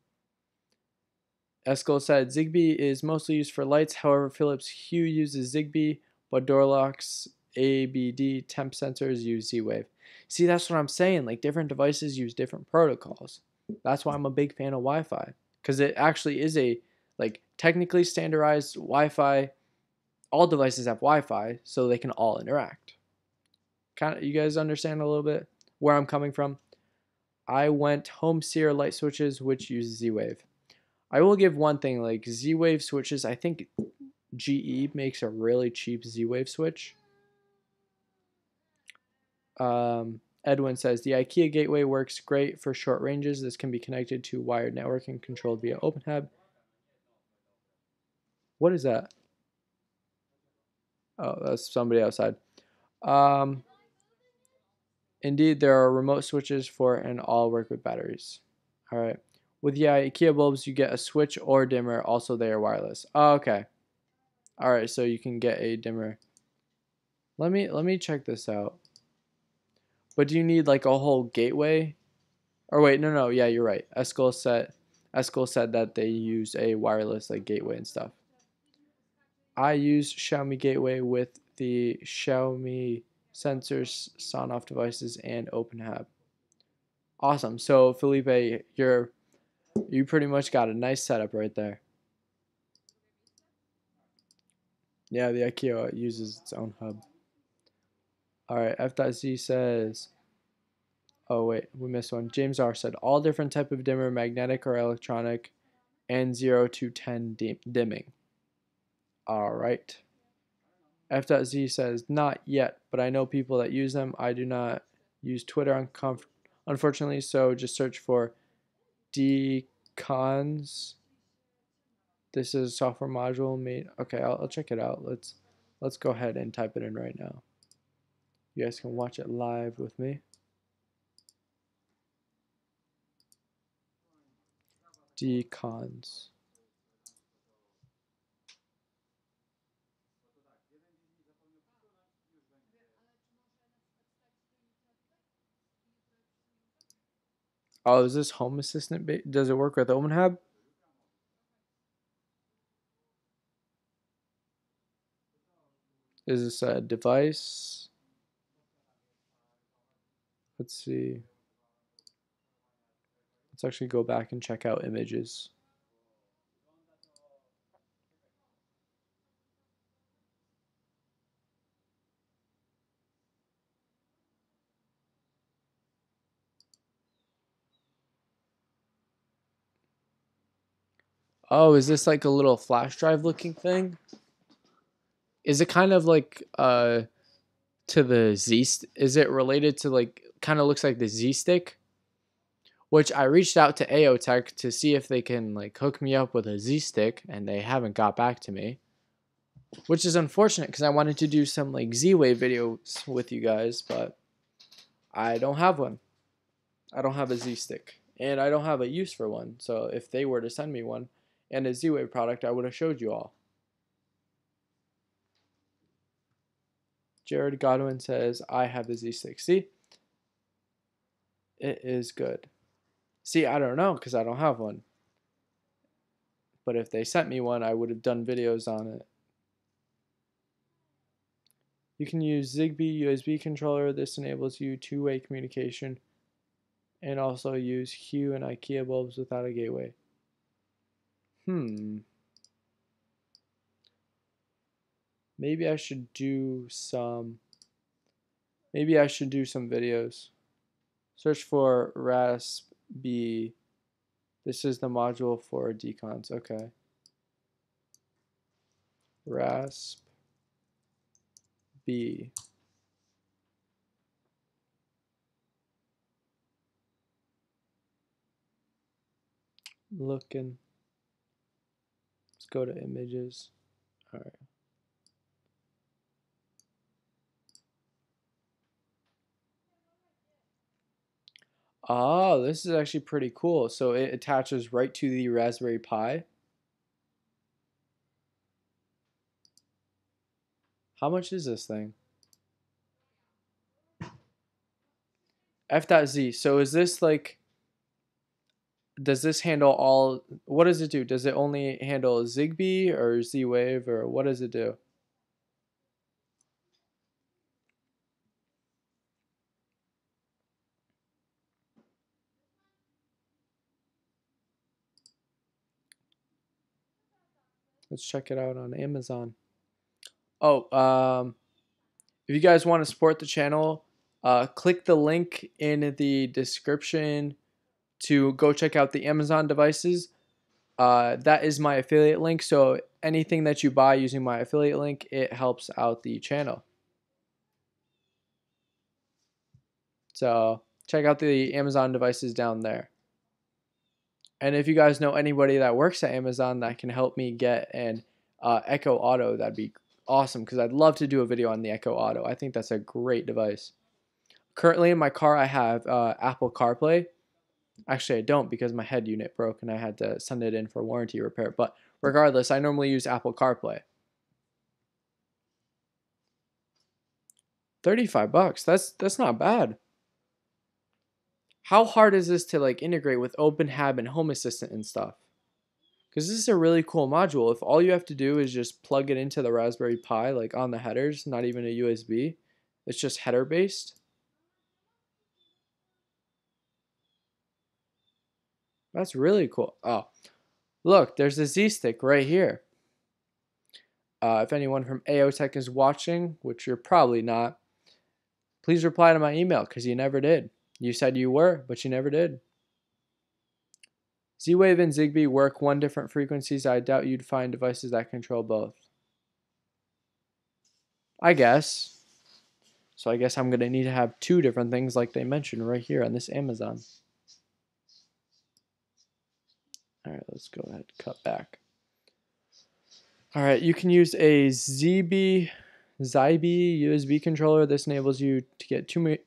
Eskel said ZigBee is mostly used for lights. However, Philips Hue uses ZigBee, but door locks, ABD, temp sensors use Z-Wave. See, that's what I'm saying. Like, different devices use different protocols. That's why I'm a big fan of Wi-Fi, because it actually is a technically standardized Wi-Fi. All devices have Wi-Fi, so they can all interact. You guys understand a little bit where I'm coming from? I went Home Seer light switches, which use Z-Wave. I will give one thing, like Z-Wave switches, I think GE makes a really cheap Z-Wave switch. Edwin says, the IKEA gateway works great for short ranges. This can be connected to wired networking controlled via OpenHAB. What is that? Oh, that's somebody outside. Indeed, there are remote switches for and all work with batteries. All right. With the IKEA bulbs, you get a switch or dimmer. Also, they are wireless. Oh, okay. All right, so you can get a dimmer. Let me check this out. But do you need like a whole gateway? Or wait, no, yeah, you're right. Eskel said that they use a wireless like gateway and stuff. I use Xiaomi gateway with the Xiaomi sensors, Sonoff devices, and OpenHAB. Awesome. So Felipe, you pretty much got a nice setup right there. Yeah, the IKEA uses its own hub. All right, F.Z says, oh wait, we missed one. James R said all different type of dimmer, magnetic or electronic, and 0 to 10 dimming. All right. F.Z says not yet, but I know people that use them. I do not use Twitter unfortunately, so just search for dcons. This is a software module made. Okay, I'll check it out. Let's go ahead and type it in right now. You guys can watch it live with me. Decons. Oh, is this Home Assistant? Does it work with OpenHAB? Is this a device? Let's see. Let's actually go back and check out images. Oh, is this like a little flash drive looking thing? Is it kind of like to the is it related to like kind of looks like the Z stick? Which I reached out to AOTech to see if they can like hook me up with a Z stick, and they haven't got back to me. Which is unfortunate because I wanted to do some like Z-Wave videos with you guys, but I don't have one. I don't have a Z stick, and I don't have a use for one. So if they were to send me one and a Z-Wave product, I would have showed you all. Jared Godwin says, I have the Z stick. See? It is good. See, I don't know because I don't have one. But if they sent me one, I would have done videos on it. You can use ZigBee USB controller. This enables you two-way communication, and also use Hue and IKEA bulbs without a gateway. Maybe I should do some videos. Search for RASB. This is the module for decons. Okay. RASB. Looking. Let's go to images. All right. Oh, this is actually pretty cool. So it attaches right to the Raspberry Pi. How much is this thing? F.Z. So is this like, does this handle all, what does it do? Does it only handle ZigBee or Z-Wave, or what does it do? Let's check it out on Amazon. Oh, if you guys want to support the channel, click the link in the description to go check out the Amazon devices. That is my affiliate link, so anything that you buy using my affiliate link, it helps out the channel. So check out the Amazon devices down there. And if you guys know anybody that works at Amazon that can help me get an Echo Auto, that'd be awesome, because I'd love to do a video on the Echo Auto. I think that's a great device. Currently in my car I have Apple CarPlay. Actually, I don't, because my head unit broke and I had to send it in for warranty repair. But regardless, I normally use Apple CarPlay. $35. That's not bad. How hard is this to like integrate with OpenHAB and Home Assistant and stuff? Because this is a really cool module. If all you have to do is just plug it into the Raspberry Pi, like on the headers, not even a USB, it's just header based. That's really cool. Oh, look, there's a Z stick right here. If anyone from AOTech is watching, which you're probably not, please reply to my email, because you never did. You said you were, but you never did. Z-Wave and ZigBee work one different frequencies. I doubt you'd find devices that control both. I guess. So I guess I'm going to need to have two different things like they mentioned right here on this Amazon. Alright, let's go ahead and cut back. Alright, you can use a ZigBee USB controller. This enables you to get two-way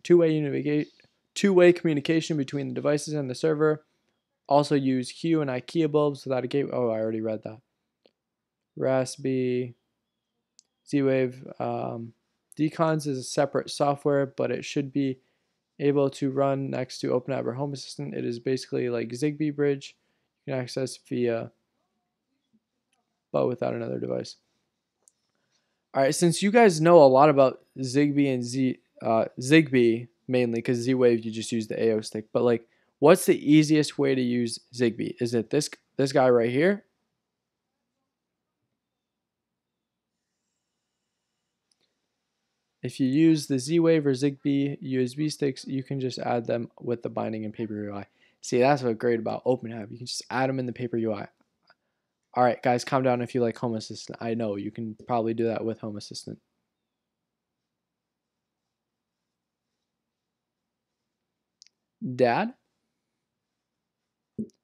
communication between the devices and the server. Also use Hue and IKEA bulbs without a gateway. Oh, I already read that. Raspberry Z-Wave Decons is a separate software, but it should be able to run next to OpenHAB or Home Assistant. It is basically like ZigBee bridge. You can access via, but without another device. All right, since you guys know a lot about ZigBee and ZigBee mainly, because Z-Wave you just use the AO stick, but like, what's the easiest way to use ZigBee? Is it this guy right here? If you use the Z-Wave or ZigBee USB sticks, you can just add them with the binding in Paper UI. See, that's what's great about OpenHAB. You can just add them in the Paper UI. All right, guys, calm down if you like Home Assistant. I know you can probably do that with Home Assistant. Dad?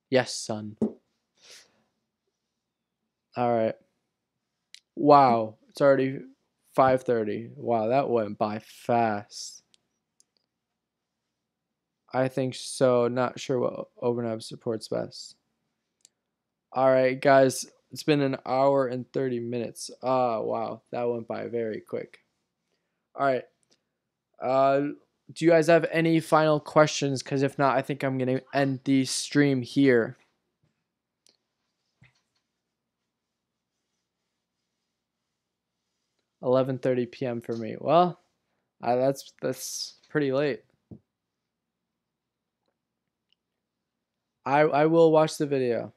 Yes, son. All right. Wow, it's already 5:30. Wow, that went by fast. I think so. Not sure what OpenHAB supports best. All right, guys, it's been an hour and 30 minutes. Wow, that went by very quick. All right. Do you guys have any final questions? Because if not, I think I'm going to end the stream here. 11:30 p.m. for me. Well, that's pretty late. I will watch the video.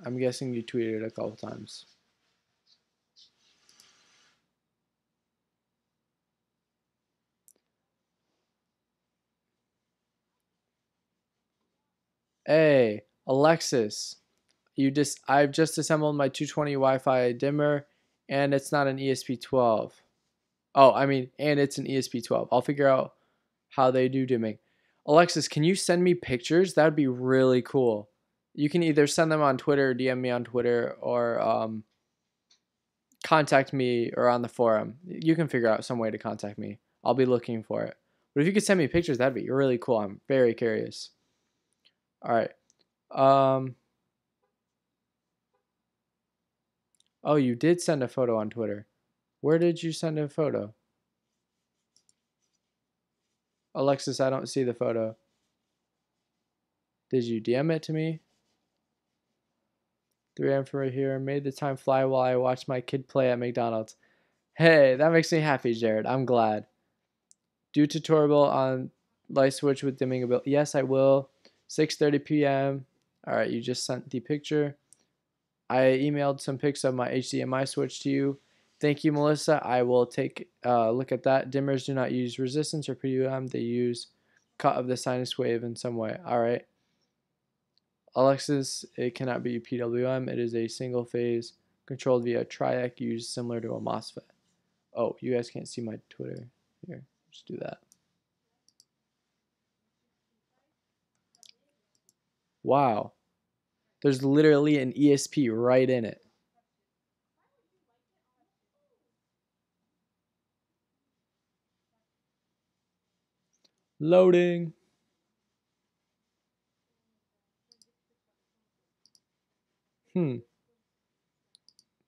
I'm guessing you tweeted a couple times. Hey, Alexis, I've just assembled my 220 Wi-Fi dimmer, and it's not an ESP12. Oh, I mean, and it's an ESP12. I'll figure out how they do dimming. Alexis, can you send me pictures? That'd be really cool. You can either send them on Twitter, DM me on Twitter, or contact me or on the forum. You can figure out some way to contact me. I'll be looking for it. But if you could send me pictures, that'd be really cool. I'm very curious. All right. Oh, you did send a photo on Twitter. Where did you send a photo? Alexis, I don't see the photo. Did you DM it to me? 3 a.m. for right here. Made the time fly while I watched my kid play at McDonald's. Hey, that makes me happy, Jared. I'm glad. Do tutorial on light switch with dimming ability. Yes, I will. 6:30 p.m. All right, you just sent the picture. I emailed some pics of my HDMI switch to you. Thank you, Melissa. I will take a look at that. Dimmers do not use resistance or PWM. They use cut of the sinus wave in some way. All right. Alexis, it cannot be PWM. It is a single phase controlled via triac used similar to a MOSFET. Oh, you guys can't see my Twitter. Here, just do that. Wow. There's literally an ESP right in it. Loading.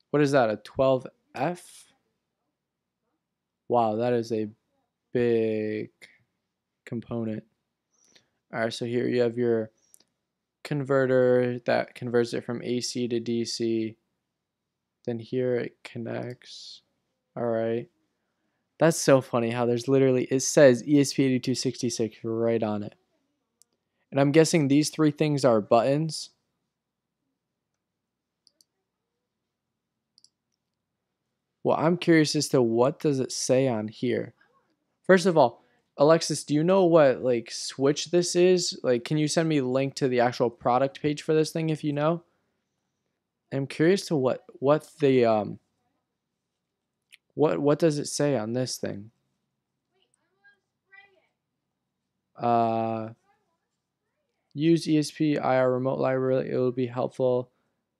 What is that, a 12F? Wow, that is a big component. All right, so here you have your converter that converts it from AC to DC. Then here it connects. All right. That's so funny how there's literally, it says ESP8266 right on it. And I'm guessing these three things are buttons. Well, I'm curious as to what does it say on here. First of all, Alexis, do you know what like switch this is? Like, can you send me a link to the actual product page for this thing if you know? I'm curious to what the what does it say on this thing? Use ESP IR remote library. It will be helpful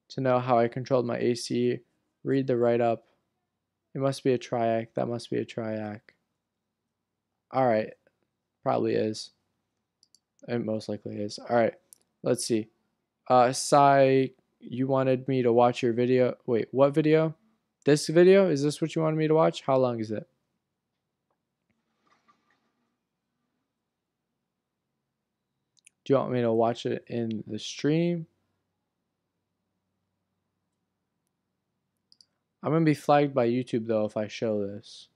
to know how I controlled my AC. Read the write-up. It must be a triac. That must be a triac. All right, probably is. It most likely is. All right, let's see. Sai, you wanted me to watch your video. Wait, what video? This video? Is this what you wanted me to watch? How long is it? Do you want me to watch it in the stream? I'm going to be flagged by YouTube, though, if I show this.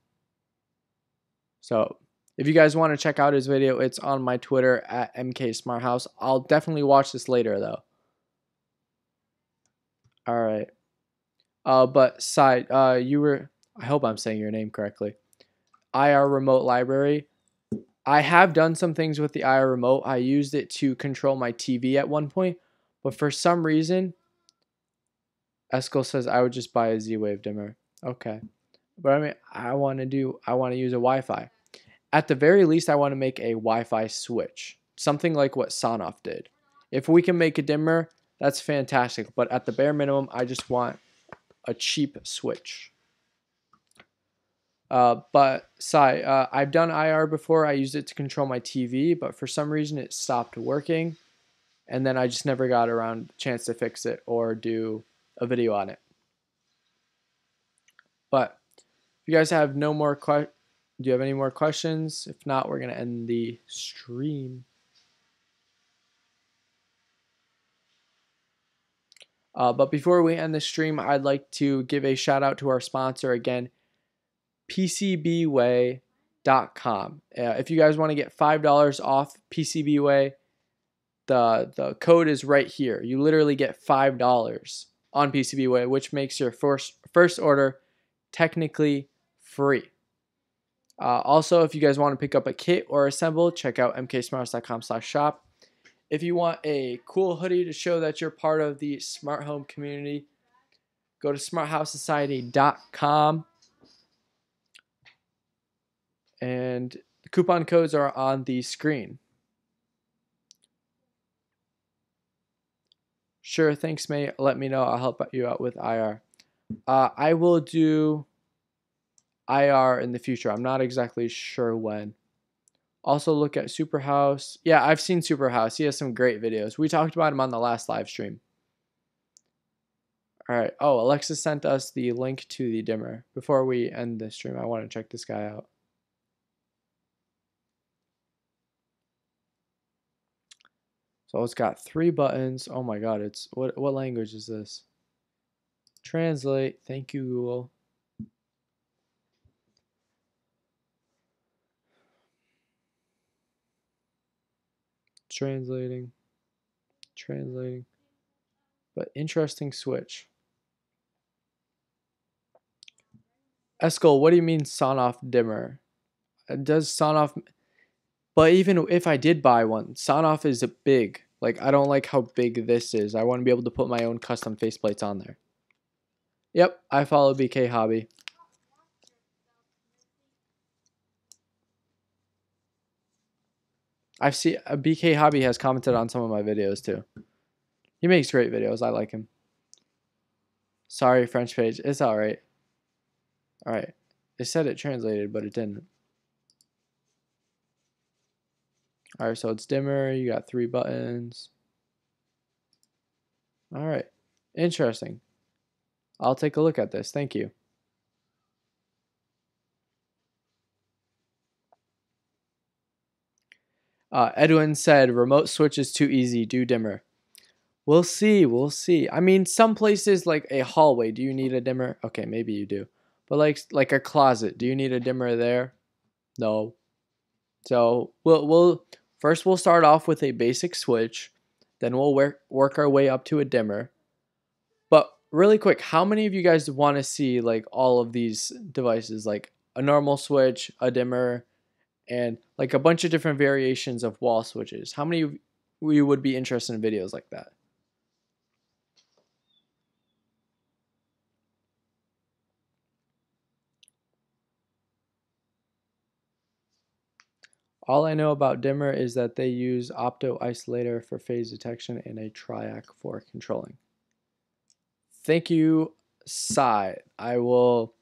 So, if you guys want to check out his video, it's on my Twitter at MK-SmartHouse. I'll definitely watch this later, though. All right. But Sai, you were, I hope I'm saying your name correctly. IR Remote Library. I have done some things with the IR remote. I used it to control my TV at one point, but for some reason, Eskel says I would just buy a Z-Wave dimmer. Okay. But I mean, I want to use a Wi-Fi. At the very least, I want to make a Wi-Fi switch. Something like what Sonoff did. If we can make a dimmer, that's fantastic. But at the bare minimum, I just want a cheap switch. But I've done IR before. I used it to control my TV, but for some reason it stopped working. And then I just never got around a chance to fix it or do a video on it. But if you guys have no more do you have any more questions? If not, we're going to end the stream. But before we end the stream, I'd like to give a shout out to our sponsor again, PCBWay.com. If you guys want to get $5 off PCBWay, the code is right here. You literally get $5 on PCBWay, which makes your first order technically free. Also, if you guys want to pick up a kit or assemble, check out MK-SmartHouse.com/shop. If you want a cool hoodie to show that you're part of the smart home community, go to SmartHouseSociety.com. And the coupon codes are on the screen. Sure, thanks, mate. Let me know. I'll help you out with IR. I will do IR in the future. I'm not exactly sure when. Also look at SuperHouse. Yeah, I've seen SuperHouse. He has some great videos. We talked about him on the last live stream. All right. Oh, Alexa sent us the link to the dimmer. Before we end the stream, I want to check this guy out. So it's got 3 buttons. Oh my god, it's what language is this? Translate. Thank you, Google. Translating. But interesting switch. Eskel, what do you mean Sonoff dimmer? Does Sonoff... But even if I did buy one, Sonoff is big. Like, I don't like how big this is. I want to be able to put my own custom faceplates on there. Yep, I follow BK Hobby. I've seen BK Hobby has commented on some of my videos too. He makes great videos. I like him. Sorry, French page. It's all right. All right. It said it translated, but it didn't. All right, so it's dimmer. You got 3 buttons. All right. Interesting. I'll take a look at this. Thank you. Edwin said, remote switch is too easy. Do dimmer. We'll see. We'll see. I mean, some places like a hallway, do you need a dimmer? Okay, maybe you do. But like a closet, do you need a dimmer there? No. So we'll start off with a basic switch. Then we'll work our way up to a dimmer. But really quick, how many of you guys want to see like all of these devices, like a normal switch, a dimmer, and like a bunch of different variations of wall switches? How many of you would be interested in videos like that? All I know about dimmer is that they use opto isolator for phase detection and a triac for controlling. Thank you, Sai. I will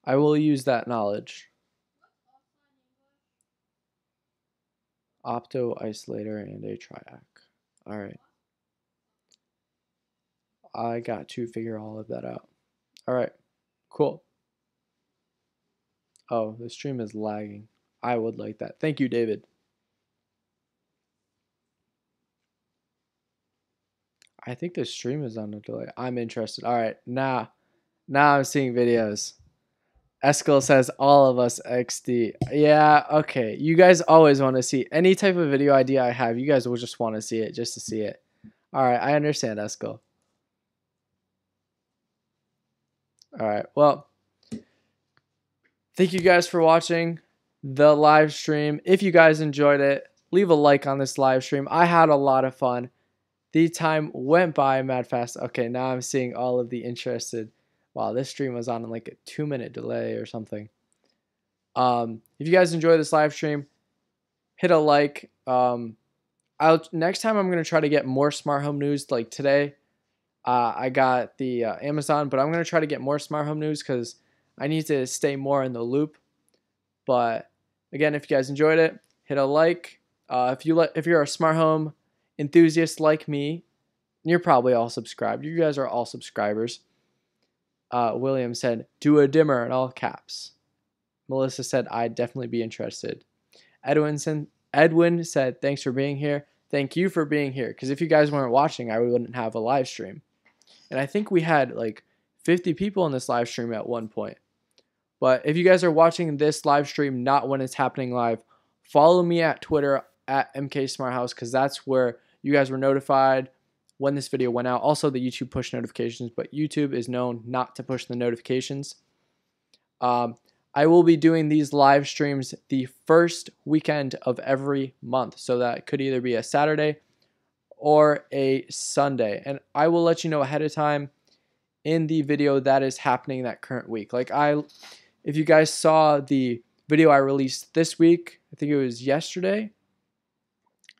use that knowledge. Opto isolator and a triac. All right. I got to figure all of that out. All right. Cool. Oh, the stream is lagging. I would like that. Thank you, David. I think the stream is on a delay. I'm interested. All right. Now I'm seeing videos. Eskel says all of us XD. Yeah, okay. You guys always want to see any type of video idea I have. You guys will just want to see it just to see it. All right, I understand, Eskel. All right, well, thank you guys for watching. the live stream. If you guys enjoyed it, leave a like on this live stream. I had a lot of fun. The time went by mad fast. Okay, now I'm seeing all of the interested. Wow, this stream was on like a 2-minute delay or something. If you guys enjoy this live stream, hit a like. Next time I'm gonna try to get more smart home news. Like today, I got the Amazon, but I'm gonna try to get more smart home news because I need to stay more in the loop. But again, if you guys enjoyed it, hit a like. If you're a smart home enthusiast like me, you're probably all subscribed. You guys are all subscribers. William said, "Do a dimmer" in all caps. Melissa said, "I'd definitely be interested." Edwin said, "Thanks for being here." Thank you for being here, because if you guys weren't watching, I wouldn't have a live stream. And I think we had like 50 people in this live stream at one point. But if you guys are watching this live stream not when it's happening live, follow me at Twitter at MK-SmartHouse, because that's where you guys were notified when this video went out. Also the YouTube push notifications, but YouTube is known not to push the notifications. I will be doing these live streams the first weekend of every month. So that could either be a Saturday or a Sunday. And I will let you know ahead of time in the video that is happening that current week. Like if you guys saw the video I released this week, I think it was yesterday,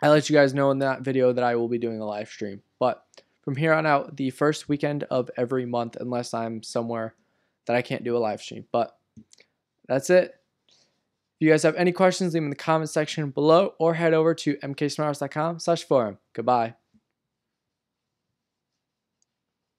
I let you guys know in that video that I will be doing a live stream. But from here on out, the first weekend of every month, unless I'm somewhere that I can't do a live stream. But that's it. If you guys have any questions, leave them in the comment section below or head over to mksmarthouse.com/forum. Goodbye.